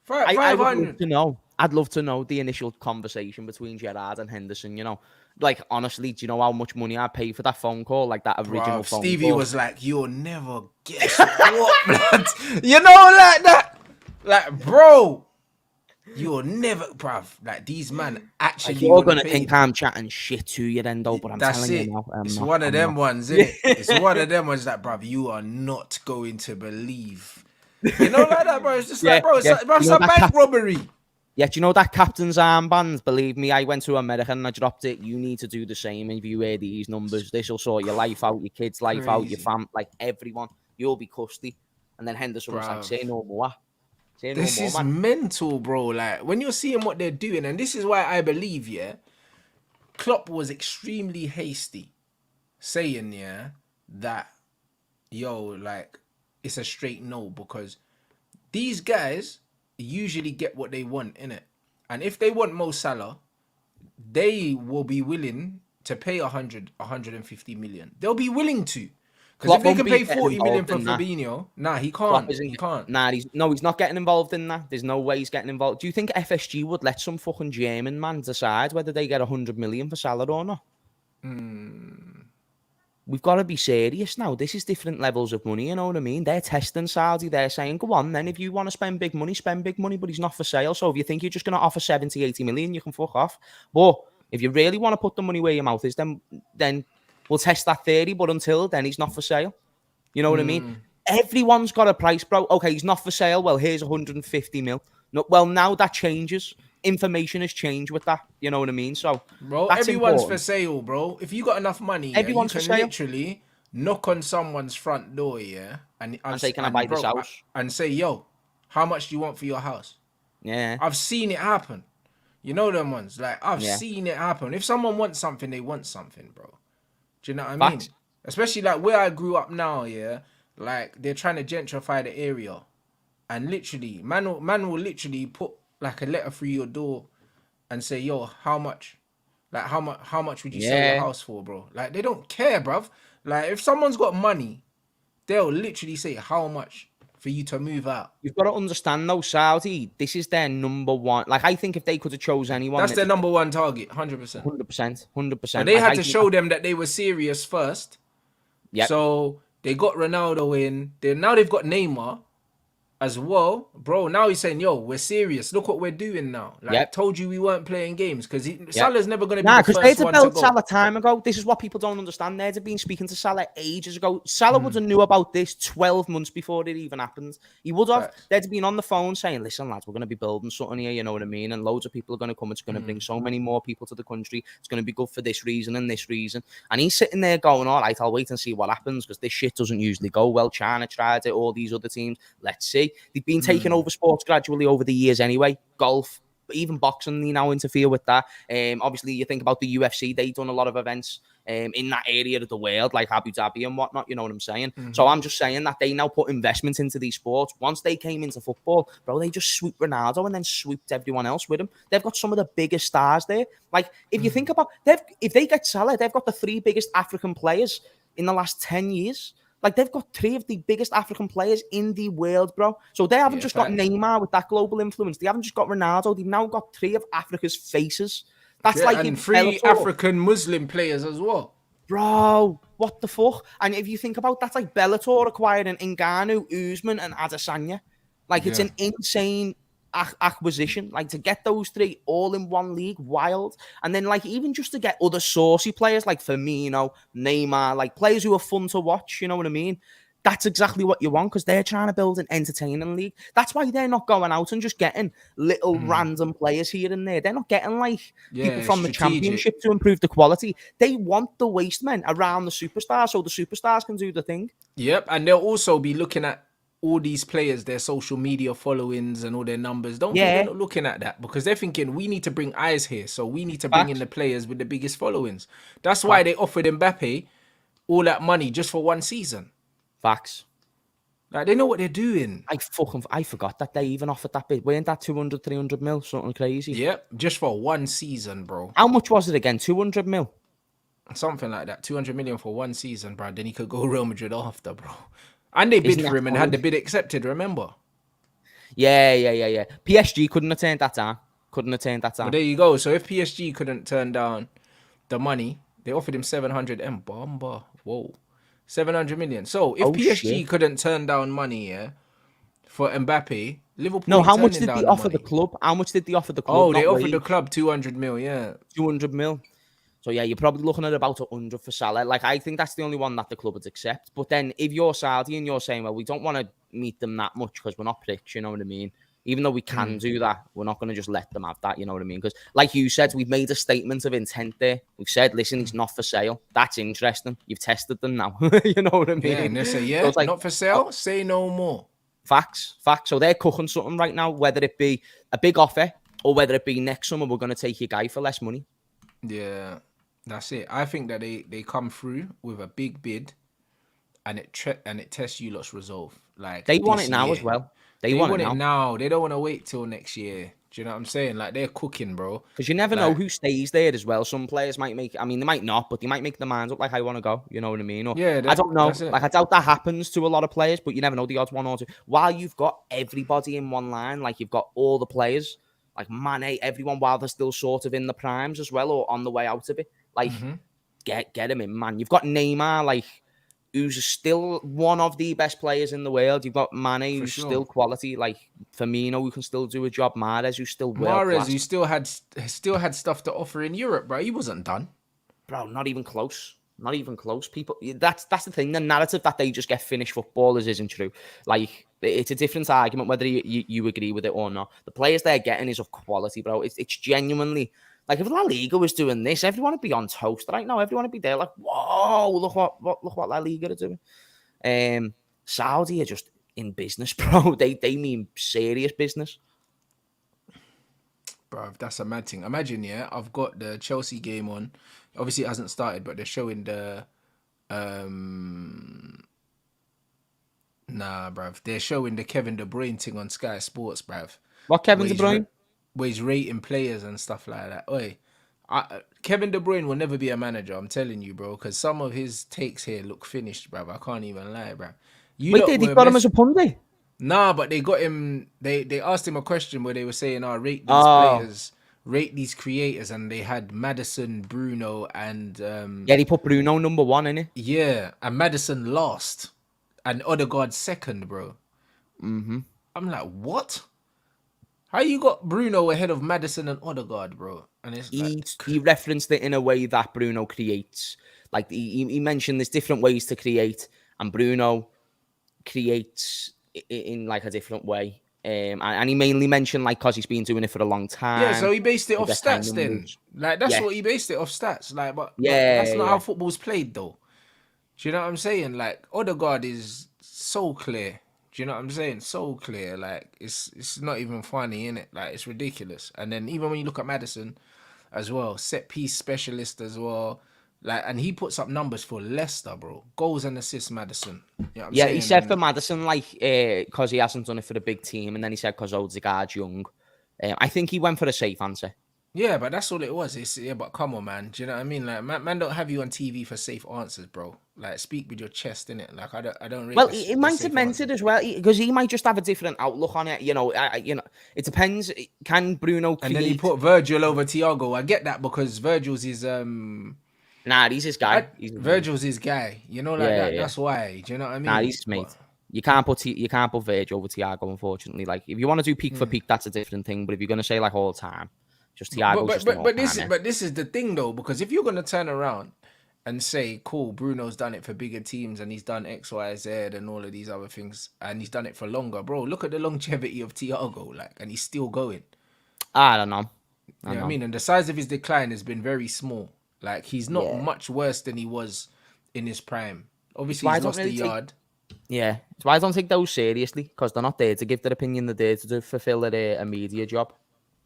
500. I would love to know. I'd love to know the initial conversation between Gerrard and Henderson. You know, like, honestly, do you know how much money I pay for that phone call? Like, that original phone Stevie call. was like, you'll never guess what, blood. You know, like that. Like, bro, you'll never, bruv. Like, these man actually. You're gonna think I'm chatting shit to you then, though. But I'm That's telling it. you now, It's not, one of I'm them not. ones, isn't it? It's one of them ones that, bruv, you are not going to believe. You know, like that, bro. It's just like, bro, it's yeah. it's a bank robbery. Yeah, do you know that captain's armband? Believe me, I went to America and I dropped it. You need to do the same if you wear these numbers. This will sort your life out, your kids' life out, your fam, like everyone. You'll be custody. And then Henderson was like, Bruv. "Say no more. Say no This more, is man." mental, bro. Like, when you're seeing what they're doing, and this is why I believe, yeah, Klopp was extremely hasty, saying, yeah, that, yo, like, it's a straight no, because these guys usually get what they want, innit? And if they want Mo Salah, they will be willing to pay 150 million. They'll be willing to. Because if they can pay 40 million for Fabinho, nah, he can't. He can't. Nah, he's not getting involved in that. There's no way he's getting involved. Do you think FSG would let some fucking German man decide whether they get 100 million for Salah or not? We've got to be serious now. This is different levels of money, you know what I mean? They're testing Saudi. They're saying, go on then. If you want to spend big money, but he's not for sale. So if you think you're just going to offer 70, 80 million, you can fuck off. But if you really want to put the money where your mouth is, then we'll test that theory. But until then, he's not for sale. You know what I mean? Everyone's got a price, bro. Okay, he's not for sale. Well, here's 150 mil. No, well, now that changes. Information has changed with that. You know what I mean? So, bro, that's everyone's important. for sale, bro. If you got enough money, Everyone's you for can sale. literally knock on someone's front door, yeah, and say, "Can I buy this house?" And say, yo, how much do you want for your house? Yeah. I've seen it happen. You know them ones. Like, I've Yeah. seen it happen. If someone wants something, they want something, bro. Do you know what I mean? Facts. Especially like where I grew up now, yeah. Like, they're trying to gentrify the area, and literally, man will literally put like a letter through your door and say, yo, how much? Like, how much would you sell your house for, bro? Like, they don't care, bruv. Like, if someone's got money, they'll literally say how much for you to move out. You've got to understand, though, Saudi, this is their number one. Like, I think if they could have chose anyone... That's their number one target, 100%. 100%. And they had to show them that they were serious first. Yep. So they got Ronaldo in. Now they've got Neymar as well, bro. Now he's saying, "Yo, we're serious. Look what we're doing now." Like, Yep. told you we weren't playing games because Yep. Salah's never going to be Nah, the because first they'd have one to built go. Salah time ago. This is what people don't understand. They'd have been speaking to Salah ages ago. Salah would have knew about this 12 months before it even happened. He would have. Facts. They'd have been on the phone saying, listen, lads, we're going to be building something here, you know what I mean? And loads of people are going to come. It's going to bring so many more people to the country. It's going to be good for this reason and this reason. And he's sitting there going, all right, I'll wait and see what happens because this shit doesn't usually go well. China tried it, all these other teams. Let's see. They've been taking over sports gradually over the years anyway. Golf, even boxing, they now interfere with that. Obviously, you think about the UFC, they've done a lot of events in that area of the world, like Abu Dhabi and whatnot, you know what I'm saying? So I'm just saying that they now put investment into these sports. Once they came into football, bro, they just swooped Ronaldo and then swooped everyone else with them. They've got some of the biggest stars there. Like, if you think about, if they get Salah, they've got the 3 biggest African players in the last 10 years. Like, they've got 3 of the biggest African players in the world, bro. So they haven't just got Neymar with that global influence. They haven't just got Ronaldo. They've now got 3 of Africa's faces. That's like and 3 African Muslim players as well. Bro, what the fuck? And if you think about that's like Bellator acquiring Ngannou, Usman, and Adesanya. Like, it's an insane acquisition. Like, to get those 3 all in one league, wild. And then, like, even just to get other saucy players like Firmino, Neymar, like players who are fun to watch, you know what I mean? That's exactly what you want because they're trying to build an entertaining league. That's why they're not going out and just getting little random players here and there. They're not getting like people from the championship to improve the quality. They want the waste men around the superstars so the superstars can do the thing. Yep, and they'll also be looking at all these players, their social media followings and all their numbers. Don't think they're not looking at that because they're thinking we need to bring eyes here. So we need to bring in the players with the biggest followings. That's why they offered Mbappe all that money just for 1 season. Facts. Like, they know what they're doing. I forgot that they even offered that bid. Weren't that 200, 300 mil? Something crazy. Yep, just for 1 season, bro. How much was it again? 200 mil? Something like that. 200 million for 1 season, bro. Then he could go Real Madrid after, bro. And they bid for him and had the bid accepted, remember? Yeah. PSG couldn't have turned that down. Well, there you go. So if PSG couldn't turn down the money, they offered him 700 M. Bomba. Whoa. 700 million. So if PSG couldn't turn down money, for Mbappe, Liverpool. No, how much did they offer the club? How much did they offer the club? Oh, they offered the club 200 mil, 200 mil. So yeah, you're probably looking at about 100 for Salah. Like, I think that's the only one that the club would accept. But then if you're Saudi and you're saying, well, we don't want to meet them that much because we're not pricks, you know what I mean? Even though we can do that, we're not going to just let them have that, you know what I mean? Because like you said, we've made a statement of intent there. We've said, listen, he's not for sale. That's interesting. You've tested them now. You know what I mean? Yeah, and they say, so like, not for sale, say no more. Facts. So they're cooking something right now, whether it be a big offer or whether it be next summer, we're going to take your guy for less money. Yeah, that's it. I think that they come through with a big bid and it tests you lot's resolve. Like, they want it now as well. They want it now. They don't want to wait till next year. Do you know what I'm saying? Like, they're cooking, bro. Because you never know who stays there as well. Some players might make, I mean, they might not, but they might make their minds up like, I want to go. You know what I mean? Or, I don't know. Like, I doubt that happens to a lot of players, but you never know, the odds 1 or 2. While you've got everybody in one line, like you've got all the players, like Mane, everyone, while they're still sort of in the primes as well or on the way out of it. Like, get him in, man. You've got Neymar, like, who's still one of the best players in the world. You've got Mane, who's still quality. Like Firmino, who can still do a job. Mahrez, who's still world class. Who still had stuff to offer in Europe, bro. He wasn't done, bro. Not even close. Not even close. People, that's the thing. The narrative that they just get finished footballers isn't true. Like, it's a different argument whether you agree with it or not. The players they're getting is of quality, bro. It's genuinely. Like, if La Liga was doing this, everyone would be on toast right now. Everyone would be there like, whoa, look what La Liga are doing. Saudi are just in business, bro. They mean serious business. Bro, that's a mad thing. Imagine, I've got the Chelsea game on. Obviously, it hasn't started, but they're showing the... Nah, bruv. They're showing the Kevin De Bruyne thing on Sky Sports, bruv. What Kevin De Bruyne? Where he's rating players and stuff like that. Oi, Kevin De Bruyne will never be a manager, I'm telling you, bro, because some of his takes here look finished, bruv. I can't even lie, bruv. Wait, they got him as a pundit? Nah, but they got him... They asked him a question where they were saying, rate these players, rate these creators, and they had Maddison, Bruno, and... yeah, they put Bruno number 1, innit? Yeah, and Maddison last, and Odegaard second, bro. I'm like, what? How you got Bruno ahead of Maddison and Odegaard, bro? And it's like, He referenced it in a way that Bruno creates. Like he mentioned there's different ways to create, and Bruno creates in like a different way. And he mainly mentioned like because he's been doing it for a long yeah, so time. he based it He off gets high stats then. numbers. Like, that's Yeah, what he based it off stats. Like, but yeah, that's not how yeah. football's played, though. Do you know what I'm saying? Like, Odegaard is so clear. Do you know what I'm saying? So clear. Like, it's not even funny, innit? Like, it's ridiculous. And then even when you look at Maddison as well, set piece specialist as well. Like, and he puts up numbers for Leicester, bro. Goals and assists, Maddison. You know what I'm Yeah, he saying? said for And Maddison, like, because he hasn't done it for a big team, and then he said because Odegaard's young. I think he went for a safe answer. yeah, but that's all it was. Yeah, but come on, man. Do you know what I mean? Like, man don't have you on TV for safe answers, bro. Like, speak with your chest, innit? Like, I don't rate Well, he the might have safe meant answers. it as well, because he might just have a different outlook on it. It depends. Can Bruno And then he create? put Virgil over Thiago. I get that because Virgil's his Nah, he's his guy. He's his mate. Virgil's his guy. You know, like Yeah, that. yeah. That's why. Do you know what I Nah, mean? he's his But mate. You can't put Virgil over Thiago, unfortunately. Like, if you want to do peak for peak, that's a different thing. But if you're gonna say like all the time, just but Thiago's but just an but all but this timer. but this is the thing though, because if you're gonna turn around and say, cool, Bruno's done it for bigger teams and he's done X, Y, Z and all of these other things and he's done it for longer, bro. Look at the longevity of Thiago, like, and he's still going. I don't know. You know what I mean? And the size of his decline has been very small. Like, he's not Yeah, much worse than he was in his prime. it's Obviously, why I he's don't lost a really take. yard. Yeah, it's why I don't take those seriously, because they're not there to give their opinion. They're there to fulfill a media job.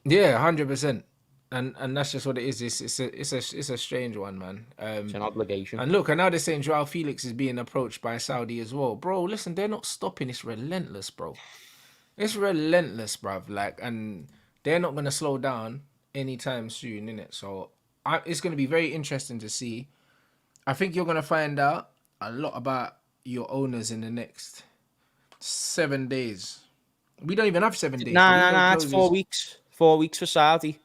Yeah, 100%. And that's just what it is. It's a strange one, man. It's an obligation. And look, and now they're saying Joao Felix is being approached by Saudi as well, bro. Listen, they're not stopping. It's relentless, bro. It's relentless, bruv. Like, and they're not gonna slow down anytime soon, innit? So it's gonna be very interesting to see. I think you're gonna find out a lot about your owners in the next 7 days. We don't even have 7 days. The window Nah. It's closes. 4 weeks. 4 weeks for Saudi.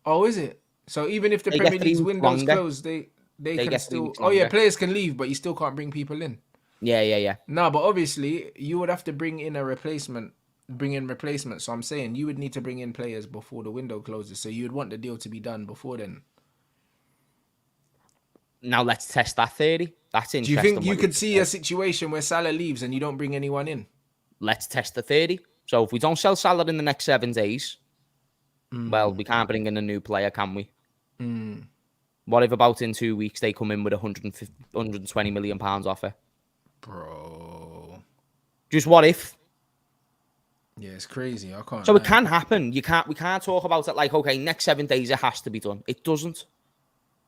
Oh, is it? So even if the They Premier get three League's weeks window's longer. closed, they They can get three still. weeks Oh yeah, longer. players can leave, but you still can't bring people in. Yeah. No, but obviously you would have to bring in a replacement. Bring in replacements. So I'm saying you would need to bring in players before the window closes. So you'd want the deal to be done before then. Now let's test that theory. That's Do you interesting. think you could see a situation where Salah leaves and you don't bring anyone in? Let's test the theory. So if we don't sell Salah in the next 7 days, well, we can't bring in a new player, can we? What if about in 2 weeks they come in with 120 million pounds offer? Bro. Just what if? Yeah, it's crazy. I can't. So it can happen. We can't talk about it like, okay, next 7 days it has to be done. It doesn't.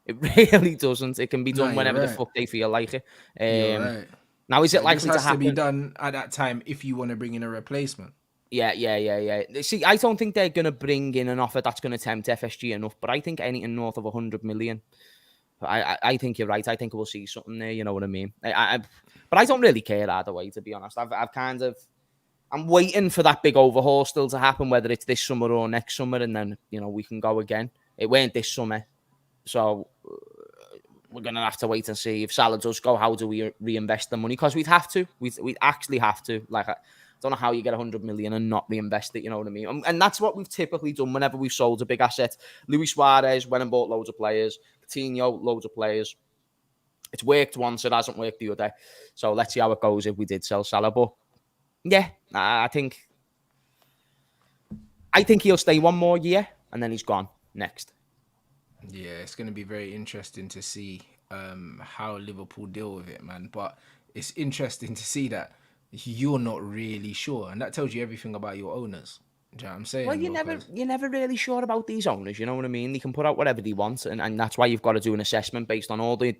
It really doesn't. It can be done whenever the fuck they feel like it. You're right. Now, is it But likely this has to happen? to be done at that time if you want to bring in a replacement. Yeah. See, I don't think they're going to bring in an offer that's going to tempt FSG enough, but I think anything north of 100 million. I think you're right. I think we'll see something there. You know what I mean? But I don't really care either way, to be honest. I'm waiting for that big overhaul still to happen, whether it's this summer or next summer, and then we can go again. It weren't this summer, so we're gonna have to wait and see if Salah does go. How do we reinvest the money? Because we'd have to. We'd actually have to. Like, I don't know how you get 100 million and not reinvest it. You know what I mean? And that's what we've typically done whenever we've sold a big asset. Luis Suarez went and bought loads of players. Coutinho, loads of players. It's worked once, it hasn't worked the other. So let's see how it goes if we did sell Salah. But yeah, I think he'll stay one more year and then he's gone next. Yeah, it's going to be very interesting to see how Liverpool deal with it, man. But it's interesting to see that you're not really sure, and that tells you everything about your owners. Do you know what I'm saying? Well, you're never really sure about these owners. You know what I mean? They can put out whatever they want, and that's why you've got to do an assessment based on all the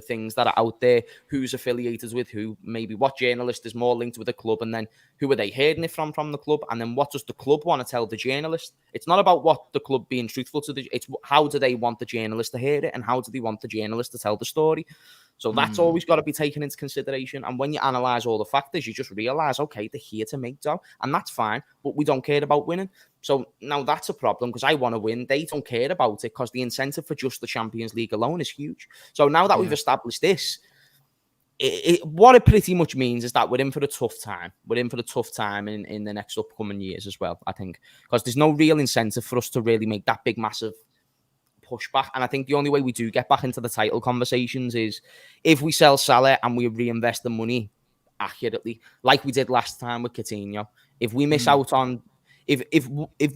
things that are out there. Who's affiliated with who? Maybe what journalist is more linked with the club, and then who are they hearing it from the club? And then what does the club want to tell the journalist? It's not about what the club being truthful to it's how do they want the journalist to hear it, and how do they want the journalist to tell the story? So that's always got to be taken into consideration. And when you analyse all the factors, you just realise, okay, they're here to make dough, and that's fine, but we don't care about winning. So now that's a problem because I want to win. They don't care about it because the incentive for just the Champions League alone is huge. So now that we've established this, what it pretty much means is that we're in for a tough time. We're in for a tough time in the next upcoming years as well, I think, because there's no real incentive for us to really make that big, massive pushback. And I think the only way we do get back into the title conversations is if we sell Salah and we reinvest the money accurately, like we did last time with Coutinho. If we miss out on, if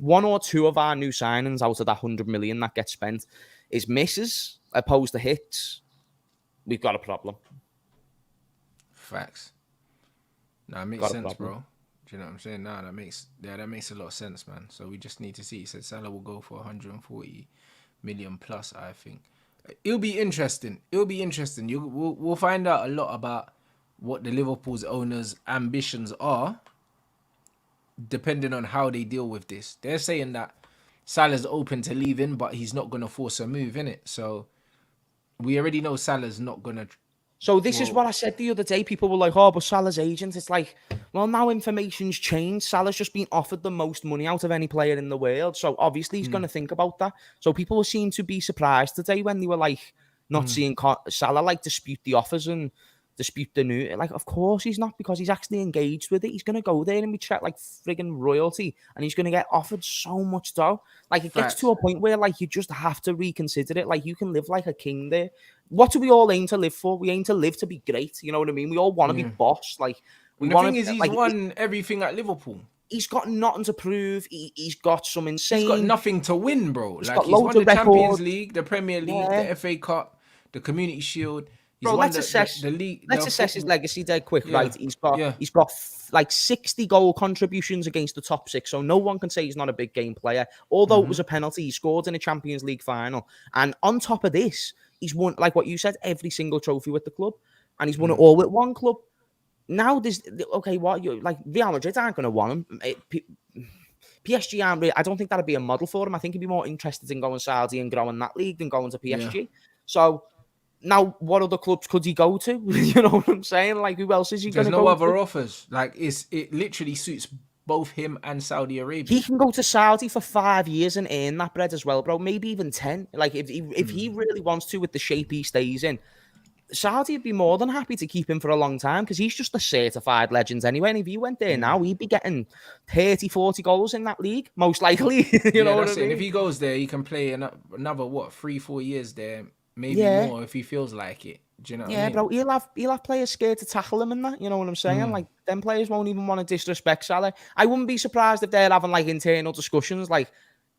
one or two of our new signings out of that 100 million that gets spent is misses opposed to hits, we've got a problem. Facts. No, it makes sense, bro. Do you know what I'm saying? No, that makes a lot of sense, man. So we just need to see. He said Salah will go for 140 million plus, I think. It'll be interesting. We'll find out a lot about what the Liverpool's owners' ambitions are, depending on how they deal with this. They're saying that Salah's open to leaving, but he's not going to force a move, innit? So we already know Salah's not going to... So this is what I said the other day. People were like, oh, but Salah's agent. It's like, well, now information's changed. Salah's just been offered the most money out of any player in the world. So obviously he's going to think about that. So people seem to be surprised today when they were like not seeing Salah like dispute the offers and dispute the new. Like, of course he's not, because he's actually engaged with it. He's going to go there and be treated like friggin' royalty, and he's going to get offered so much dough. Like, it gets to a point where like you just have to reconsider it. Like, you can live like a king there. What do we all aim to live for? We aim to live to be great. You know what I mean? We all want to be boss. Like, we want to. The thing is, he's won everything at Liverpool. He's got nothing to prove. He's got some insane. He's got nothing to win, bro. He's won the Champions League, the Premier League, the FA Cup, the Community Shield. Bro, let's assess his legacy dead quick, right? He's got like 60 goal contributions against the top six, so no one can say he's not a big game player. Although it was a penalty, he scored in a Champions League final, and on top of this, he's won, like what you said, every single trophy with the club, and he's won it all with one club. Now there's like Real Madrid aren't going to want him. PSG aren't really, I don't think that'd be a model for him. I think he'd be more interested in going Saudi and growing that league than going to PSG. Yeah. So now, what other clubs could he go to? You know what I'm saying? Like, who else is he going to go to? There's no other offers. Like, it literally suits both him and Saudi Arabia. He can go to Saudi for 5 years and earn that bread as well, bro. Maybe even 10. Like, if he really wants to, with the shape he stays in, Saudi would be more than happy to keep him for a long time, because he's just a certified legend anyway. And if he went there now, he'd be getting 30, 40 goals in that league, most likely. you know what I mean? If he goes there, he can play another 3-4 years there. Maybe more if he feels like it. Do you know what I mean? Bro, he'll have players scared to tackle him and that. You know what I'm saying? Like, them players won't even want to disrespect Salah. I wouldn't be surprised if they're having like internal discussions, like,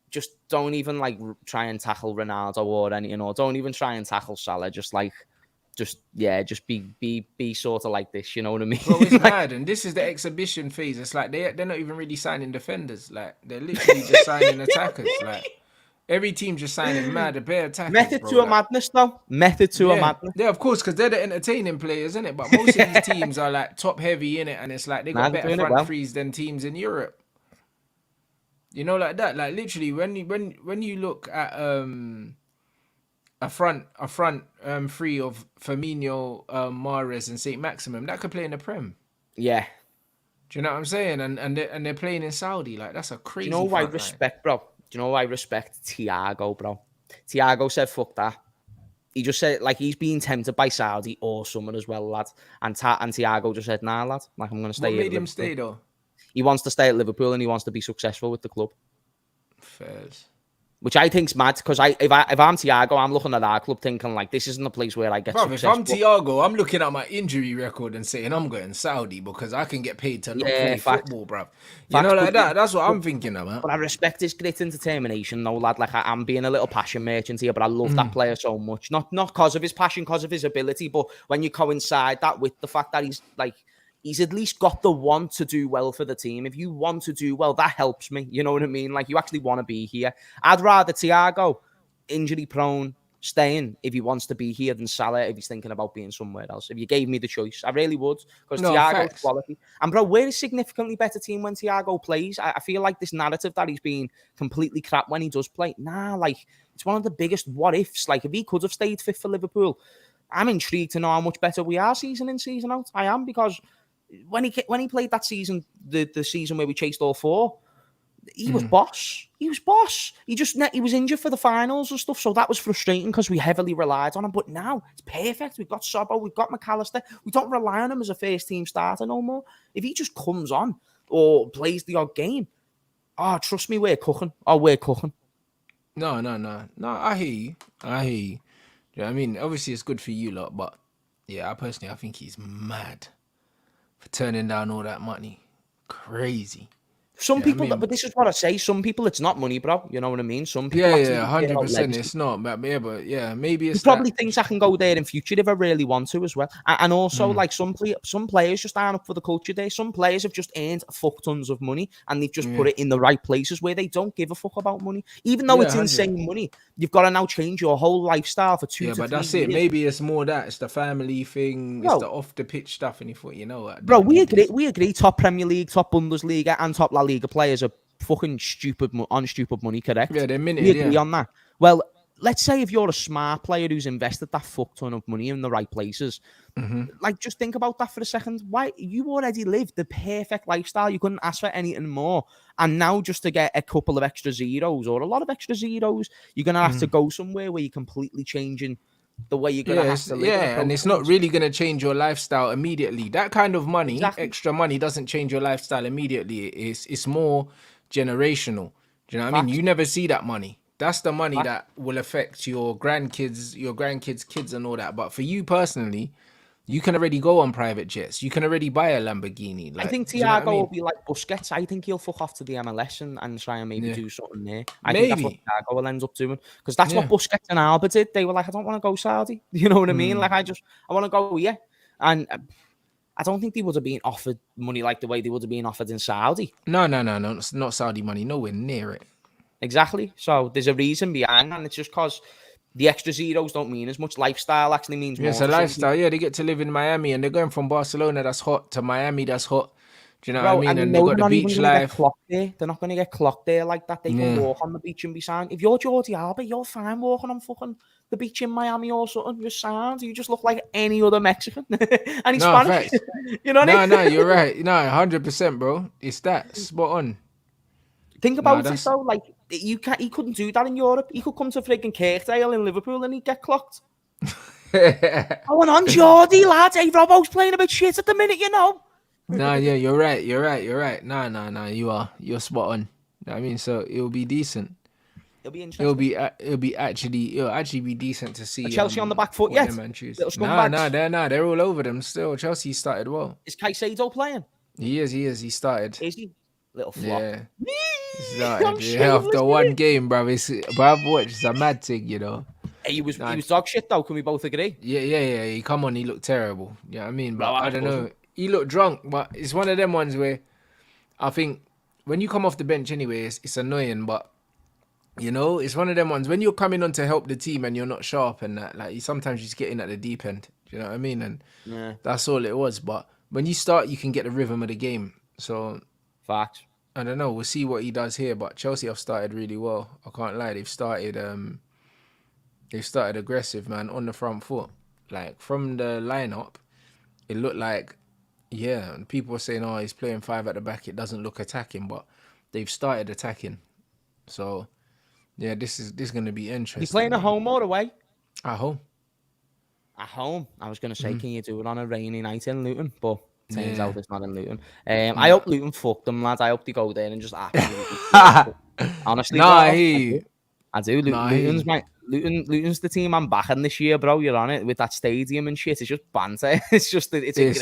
just don't even like try and tackle Ronaldo or anything, or don't even try and tackle Salah. Just be sort of like this. You know what I mean? Bro, it's mad, and this is the exhibition phase. It's like they're not even really signing defenders. Like, they're literally just signing attackers. Like, every team just signing mad, bare attackers. Method to a madness, though. Method to a madness. Yeah, of course, because they're the entertaining players, isn't it? But most of these teams are like top heavy in it, and it's like they got better front threes than teams in Europe. You know, like that. Like, literally, when you look at a front three of Firmino, Mahrez, and Saint Maximum, that could play in the Prem. Yeah. Do you know what I'm saying? And they're playing in Saudi. Like, that's a crazy. Do you know why I respect, bro? Do you know why I respect Thiago, bro? Thiago said, fuck that. He just said, like, he's being tempted by Saudi or someone as well, lad. And Thiago just said, nah, lad. Like, I'm going to stay here. What made him stay, though? He wants to stay at Liverpool and he wants to be successful with the club. Fairs. Which I think's mad, because if I'm Thiago, I'm looking at our club thinking, like, this isn't a place where I get successful. If I'm Thiago, I'm looking at my injury record and saying I'm going Saudi because I can get paid to not play football, bruv. You know, like that. That's what I'm thinking about. But I respect his grit and determination, though, lad. Like, I'm being a little passion merchant here, but I love that player so much. Not because of his passion, because of his ability, but when you coincide that with the fact that he's at least got the want to do well for the team. If you want to do well, that helps me. You know what I mean? Like, you actually want to be here. I'd rather Thiago, injury prone, staying if he wants to be here, than Salah if he's thinking about being somewhere else. If you gave me the choice, I really would. Because Thiago's quality. And bro, we're a significantly better team when Thiago plays. I feel like this narrative that he's been completely crap when he does play. Nah, like, it's one of the biggest what ifs. Like, if he could have stayed fit for Liverpool, I'm intrigued to know how much better we are season in, season out. I am, because when he played that season, the season where we chased all four, he was boss. He was boss. He was injured for the finals and stuff, so that was frustrating because we heavily relied on him. But now it's perfect. We've got Sobbo, we've got McAllister. We don't rely on him as a first team starter no more. If he just comes on or plays the odd game, trust me, we're cooking. We're cooking. No. I hear you. You know what I mean? Obviously, it's good for you lot, but yeah, I think he's mad for turning down all that money. Crazy. Some people, but this is what I say. Some people, it's not money, bro. You know what I mean? Some people, 100%. It's not, but maybe it's. He probably thinks I can go there in future if I really want to as well. And also, like some players just aren't up for the culture there. Some players have just earned fuck tons of money and they've just put it in the right places where they don't give a fuck about money, even though it's 100%. Insane money. You've got to now change your whole lifestyle for 2 to 3 years. Yeah, but that's it. Maybe it's more that it's the family thing. It's the off the pitch stuff, and you thought, you know what, bro? We agree. Top Premier League, top Bundesliga, and top La Liga players are fucking stupid money, correct? Yeah, they're minted. We agree on that. Well, let's say if you're a smart player who's invested that fuck ton of money in the right places, like just think about that for a second. Why you already lived the perfect lifestyle? You couldn't ask for anything more. And now just to get a couple of extra zeros or a lot of extra zeros, you're gonna have to go somewhere where you're completely changing the way you're gonna have to live. Yeah, and it's not really gonna change your lifestyle immediately. That kind of money, extra money, doesn't change your lifestyle immediately. It's more generational. Do you know what I mean? You never see that money. That's the money that will affect your grandkids' kids and all that. But for you personally, you can already go on private jets. You can already buy a Lamborghini. I think Thiago will be like Busquets. I think he'll fuck off to the MLS and try and maybe do something there. I think that's what Thiago will end up doing. Because that's what Busquets and Alba did. They were like, I don't want to go Saudi. You know what I mean? Like, I want to go here. And I don't think they would have been offered money like the way they would have been offered in Saudi. No. It's not Saudi money. Nowhere near it. Exactly. So there's a reason behind, and it's just because the extra zeros don't mean as much. Lifestyle actually means more. It's a lifestyle. Yeah, they get to live in Miami, and they're going from Barcelona, that's hot, to Miami, that's hot. Do you know what I mean? And they got the beach life. They're not going to get clocked there like that. They can walk on the beach and be sound. If you're Jordi Alba, you're fine walking on fucking the beach in Miami or something. You're sound. You just look like any other Mexican. And he's Spanish. You know what I mean? No, you're right. No, 100%, bro. It's that. Spot on. Think about it though, like he couldn't do that in Europe. He could come to frigging Kirkdale in Liverpool and he'd get clocked. Going on, Jordi, lads. Hey, Robbo's playing a bit shit at the minute, you know. You're right. No, you're spot on. I mean, so it'll be decent. It'll be interesting. It'll actually be decent to see. Are Chelsea on the back foot yet? They're all over them still. Chelsea started well. Is Caicedo playing? He is. He started. Is he? Little flop. Yeah. After one game, bro. I've watched. It's a mad thing, you know. Hey, he was dog shit though. Can we both agree? Yeah. He come on. He looked terrible. Yeah, I mean, but I don't know. He looked drunk, but it's one of them ones where I think when you come off the bench anyway, it's annoying, but you know, it's one of them ones when you're coming on to help the team and you're not sharp and that, like sometimes you just get in at the deep end. Do you know what I mean? And that's all it was. But when you start, you can get the rhythm of the game. So facts. I don't know. We'll see what he does here. But Chelsea have started really well. I can't lie. They've started aggressive, man, on the front foot. Like from the lineup, it looked like. Yeah, and people were saying, he's playing 5 at the back. It doesn't look attacking, but they've started attacking. So, yeah, this is going to be interesting. You playing at home or away? At home. At home? I was going to say, can you do it on a rainy night in Luton? But turns out it's not in Luton. I hope Luton fuck them, lads. I hope they go there and just absolutely honestly, I do. Luton's Luton's the team I'm backing this year, bro. You're on it with that stadium and shit. It's just banter. It's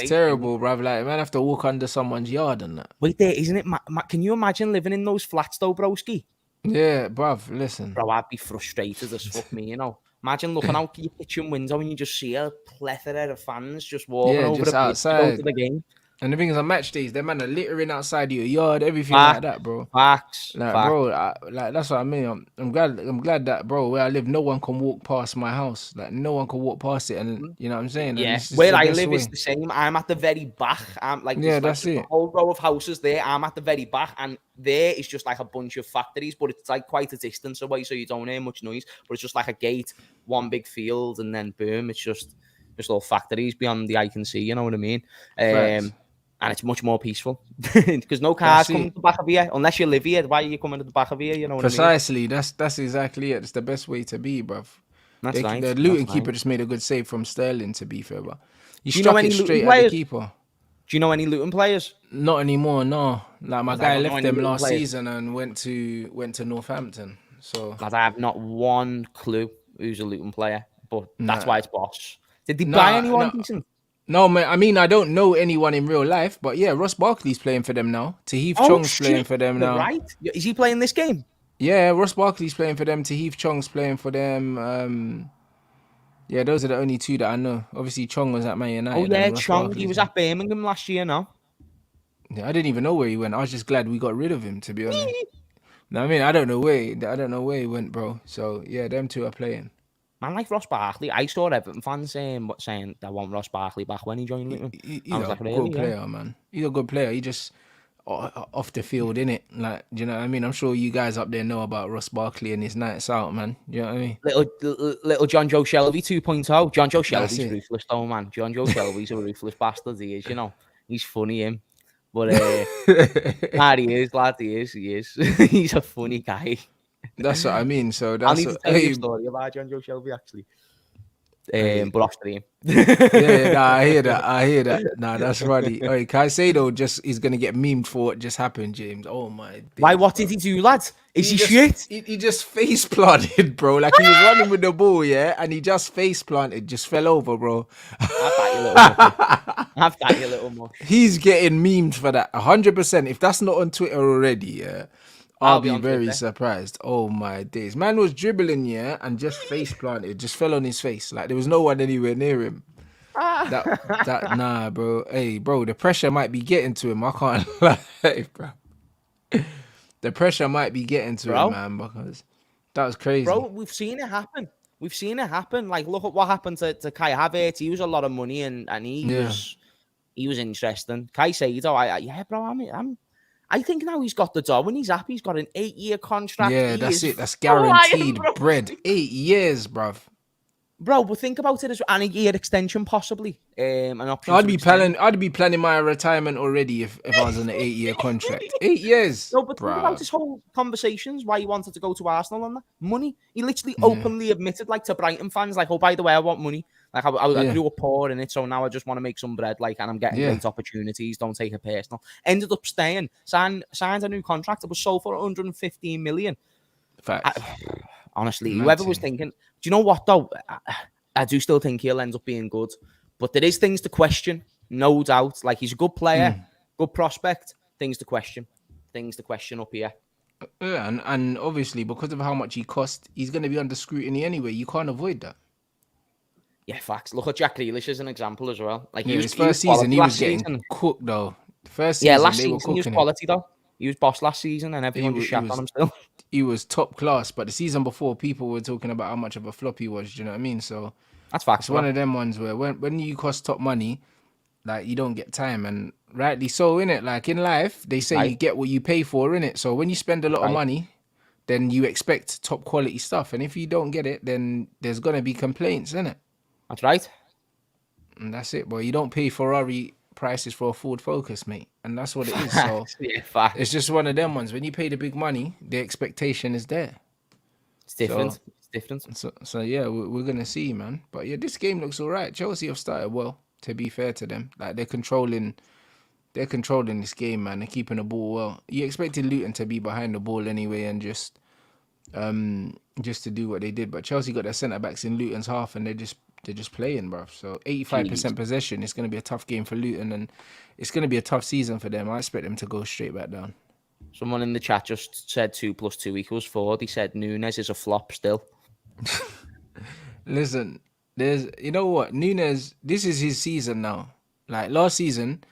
terrible, bro. Like, man, I have to walk under someone's yard and that. Wait there, isn't it? Can you imagine living in those flats though, broski? Yeah, bruv, listen. Bro, I'd be frustrated as fuck me, you know. Imagine looking out your kitchen window and you just see a plethora of fans just walking over just the outside pitch to go to the game. And the thing is, on match days, them man are littering outside your yard, everything like that, bro. Facts. Bro, that's what I mean. I'm glad that, bro, where I live, no one can walk past my house. Like, no one can walk past it, and you know what I'm saying? Yeah, where I live is the same. I'm at the very back. I'm like, that's it. A whole row of houses there. I'm at the very back, and there is just like a bunch of factories, but it's like quite a distance away, so you don't hear much noise. But it's just like a gate, one big field, and then boom, it's just all factories beyond the eye can see. You know what I mean? And it's much more peaceful because no cars come to the back of here unless you live here. Why are you coming to the back of here? You know what Precisely. I mean? That's exactly it. It's the best way to be, bruv. That's right. The Luton keeper just made a good save from Sterling, to be fair, but he Do you know struck any it Luton straight at players? the keeper. Do you know any Luton players? Not anymore, no. Like my I guy don't know left any them Luton last players. season and went to Northampton. So I have not one clue who's a Luton player, but that's why it's boss. Did they Nah, buy anyone nah. decent? No, man. I mean, I don't know anyone in real life, but yeah, Ross Barkley's playing for them now. Tahith Chong's playing for them You're now. right. Is he playing this game? Yeah, Ross Barkley's playing for them. Tahith Chong's playing for them. Yeah, those are the only two that I know. Obviously, Chong was at Man United. Oh yeah, and Ross Chong. Barkley's He was there. at Birmingham last year. No. Yeah, I didn't even know where he went. I was just glad we got rid of him, to be honest. No, I mean, I don't know where he went, bro. So yeah, them two are playing. Man, like Ross Barkley, I saw Everton fans saying they want Ross Barkley back when he joined Luton. He's I was a like, really? good player, man. He's a good player. He just off the field, innit? Like, do you know what I mean? I'm sure you guys up there know about Ross Barkley and his nights out, man. Do you know what I mean? Little John Joe Shelby 2.0. John Joe Shelby's it. ruthless, though, man. John Joe Shelby's a ruthless bastard. He is, you know. He's funny, him. But nah, he is, lad. He is. He's a funny guy. That's what I mean. So I that's need to tell you a story about John Joe Shelby, actually. But off stream. yeah, nah, I hear that. Nah, that's funny. Hey, Caicedo he's gonna get memed for what just happened, James. Oh my days, Why? What did he do, lads? Is he just, shit? He just face planted, bro. Like he was running with the ball, yeah, and he just face planted, just fell over, bro. Have that, you little mush. He's getting memed for that 100%. If that's not on Twitter already, yeah, I'll be very surprised. Oh my days, man was dribbling, yeah, and just face planted, just fell on his face. Like there was no one anywhere near him. Nah, bro. Hey, bro, the pressure might be getting to him. I can't lie, bro. The pressure might be getting to him, man, because that was crazy. Bro, we've seen it happen. Like, look at what happened to Kai Havertz. He was a lot of money, and he was interesting. Caicedo, I think now he's got the Darwin. He's happy. He's got an 8-year contract. Yeah, that's it. That's guaranteed bread. 8 years, bruv. Bro, but think about it as an 8-year extension, possibly. An option. I'd be planning my retirement already if I was on an 8-year contract. 8 years. No, but think about his whole conversations, why he wanted to go to Arsenal and that. Money. He literally openly admitted, like, to Brighton fans, like, oh, by the way, I want money. Like, I grew up poor in it, so now I just want to make some bread, like, and I'm getting great opportunities. Don't take it personal. Ended up staying, signed a new contract. It was sold for 115 million. Facts. Honestly, whoever was thinking, do you know what, though? I do still think he'll end up being good. But there is things to question, no doubt. Like, he's a good player, good prospect. Things to question up here. Yeah, and obviously, because of how much he cost, he's going to be under scrutiny anyway. You can't avoid that. Yeah, facts. Look at Jack Grealish as an example as well. Like, his first season, he was getting cooked, though. Last season, he was quality, though. He was boss last season, and everyone just shat on him still. He was top class, but the season before, people were talking about how much of a flop he was. Do you know what I mean? So that's facts. It's one of them ones where when you cost top money, like you don't get time, and rightly so, innit? Like in life, they say you get what you pay for, innit? So when you spend a lot of money, then you expect top quality stuff, and if you don't get it, then there's gonna be complaints, innit? That's right. And that's it, boy. You don't pay Ferrari prices for a Ford Focus, mate, and that's what it is. So it's just one of them ones. When you pay the big money, the expectation is there. It's different. It's different. So yeah, we're gonna see, man. But yeah, this game looks all right. Chelsea have started well. To be fair to them, like they're controlling this game, man. They're keeping the ball well. You expected Luton to be behind the ball anyway, and just to do what they did. But Chelsea got their centre backs in Luton's half, and they're just playing, bruv. So 85% possession. It's going to be a tough game for Luton, and it's going to be a tough season for them. I expect them to go straight back down. Someone in the chat just said 2 + 2 = 4. He said Nunez is a flop still. Listen, you know what? Nunez, this is his season now. Like last season,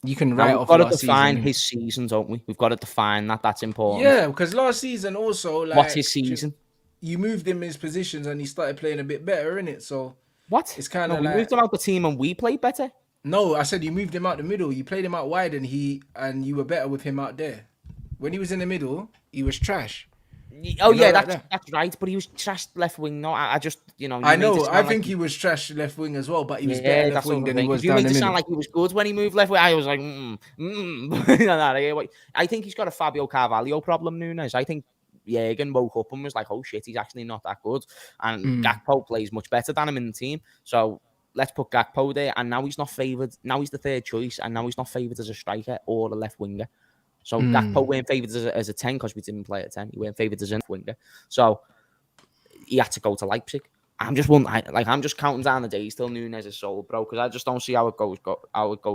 you can write off last season. We've got to define his season, don't we? We've got to define that. That's important. Yeah, because last season also, like... What's his season? You moved him in his positions and he started playing a bit better, innit? So... What? It's kind of we moved him out the team and we played better? No, I said you moved him out the middle. You played him out wide and you were better with him out there. When he was in the middle, he was trash. Oh You know, yeah, like that's that. that's right. But he was trashed left wing. No, I just you I made it know. I sound like think he was trash left wing as well, but he was better yeah, left that's what wing I'm than he saying. was Because you down made the it sound middle. like he was good when he moved left wing. I was like, I think he's got a Fabio Carvalho problem, Nunez. I think Jurgen woke up and was like, oh shit, he's actually not that good. And Gakpo plays much better than him in the team. So let's put Gakpo there. And now he's not favoured. Now he's the third choice. And now he's not favoured as a striker or a left winger. So Gakpo weren't favoured as a 10 because we didn't play at 10. He weren't favoured as a left winger. So he had to go to Leipzig. I'm just counting down the days till Nunez is sold, bro, because I just don't see how it goes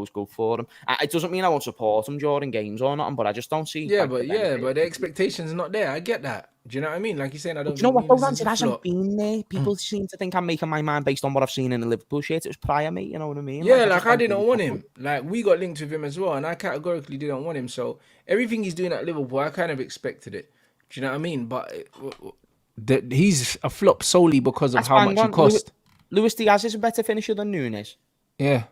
good for him. It doesn't mean I won't support him during games or nothing, but I just don't see Yeah, like the but benefit. the expectation's not there. I get that. Do you know what I mean? Like you're saying, I But don't you know think what, though, Nunes Rants? is It a hasn't flop. been there. People seem to think I'm making my mind based on what I've seen in the Liverpool shirt. It was prior, mate. You know what I mean? Yeah, I like just I don't didn't think want him. Like we got linked with him as well, and I categorically didn't want him. So everything he's doing at Liverpool, I kind of expected it. Do you know what I mean? But he's a flop solely because of that's how bang much he on. cost. Luis Diaz is a better finisher than Nunez. Yeah,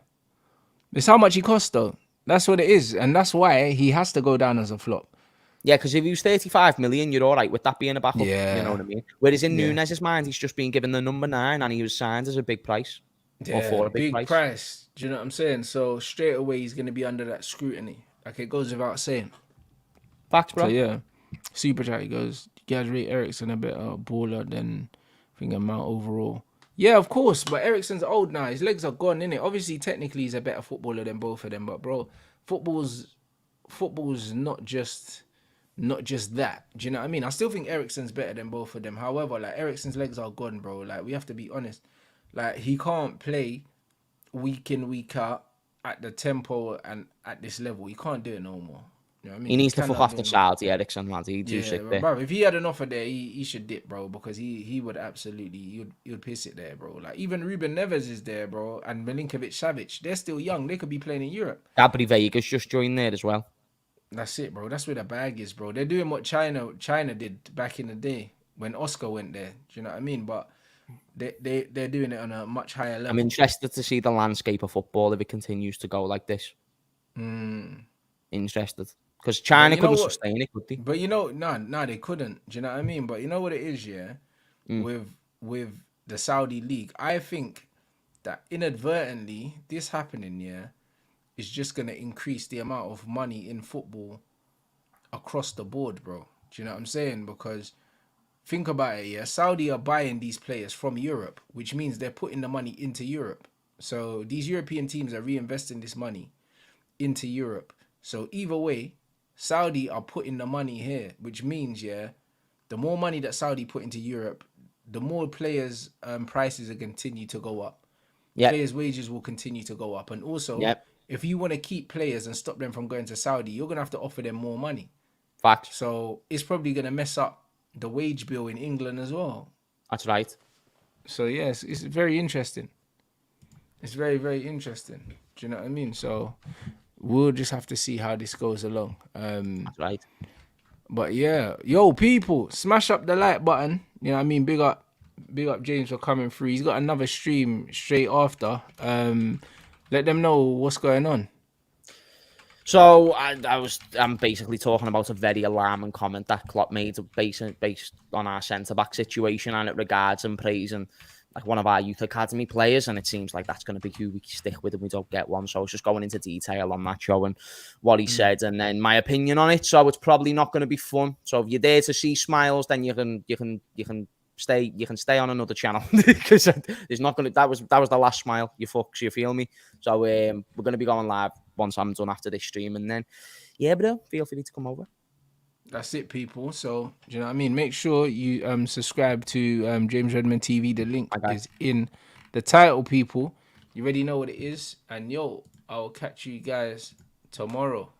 it's how much he cost though. That's what it is, and that's why he has to go down as a flop. Yeah, because if he was 35 million, you're all right with that being a backup. You know Yeah, what I mean? Whereas in yeah, Nunez's mind, he's just been given the number 9 and he was signed as a big price or yeah. for a big Big price. price. Do you know what I'm saying? So straight away he's gonna be under that scrutiny. Like it goes without saying. Facts, So bro. yeah, super chat. He goes, "You guys rate Ericsson a better baller than I think Mount overall." Yeah, of course, but Ericsson's old now. His legs are gone, innit? Obviously, technically, he's a better footballer than both of them. But bro, football's not just that. Do you know what I mean? I still think Ericsson's better than both of them. However, like Ericsson's legs are gone, bro. Like we have to be honest. Like he can't play week in week out at the tempo and at this level. He can't do it no more. You know what I mean? He He needs to fuck cannot off do the it no more. Saudi Ericsson, lads. He's too Yeah, sick there. bro. If he had an offer there, he should dip, bro, because he would absolutely he would piss it there, bro. Like even Ruben Neves is there, bro, and Milinkovic Savic. They're still young. They could be playing in Europe. Gabri Vegas just joined there as well. That's it, bro. That's where the bag is, bro. They're doing what China did back in the day when Oscar went there. Do you know what I mean? But they're doing it on a much higher level. I'm interested to see the landscape of football if it continues to go like this. Interested. Because China couldn't sustain it, could they? But no, they couldn't. Do you know what I mean? But you know what it is, yeah? With the Saudi league, I think that inadvertently this happening, yeah, is just gonna increase the amount of money in football across the board, bro. Do you know what I'm saying? Because think about it, yeah. Saudi are buying these players from Europe, which means they're putting the money into Europe. So these European teams are reinvesting this money into Europe. So either way, Saudi are putting the money here, which means, yeah, the more money that Saudi put into Europe, the more players' prices will continue to go up. Yeah. Players' wages will continue to go up. And also, if you want to keep players and stop them from going to Saudi, you're going to have to offer them more money. Facts. So it's probably going to mess up the wage bill in England as well. That's right. So yes, it's very interesting. It's very, very interesting. Do you know what I mean? So we'll just have to see how this goes along. That's right. But yeah, yo, people, smash up the like button. You know what I mean? Big up James for coming through. He's got another stream straight after. Let them know what's going on. So I'm basically talking about a very alarming comment that Klopp made based on our centre back situation, and it regards and praising like one of our youth academy players, and it seems like that's going to be who we stick with if we don't get one. So I was just going into detail on that show and what he said, and then my opinion on it. So it's probably not going to be fun. So if you're there to see smiles, then you can stay on another channel because there's not going to. That was the last smile. You fucks, you feel me? So we're going to be going live once I'm done after this stream, and then yeah, bro, feel free to come over. That's it, people. So, do you know what I mean? Make sure you subscribe to James Redmond TV. The link is in the title, people. You already know what it is. And yo, I'll catch you guys tomorrow.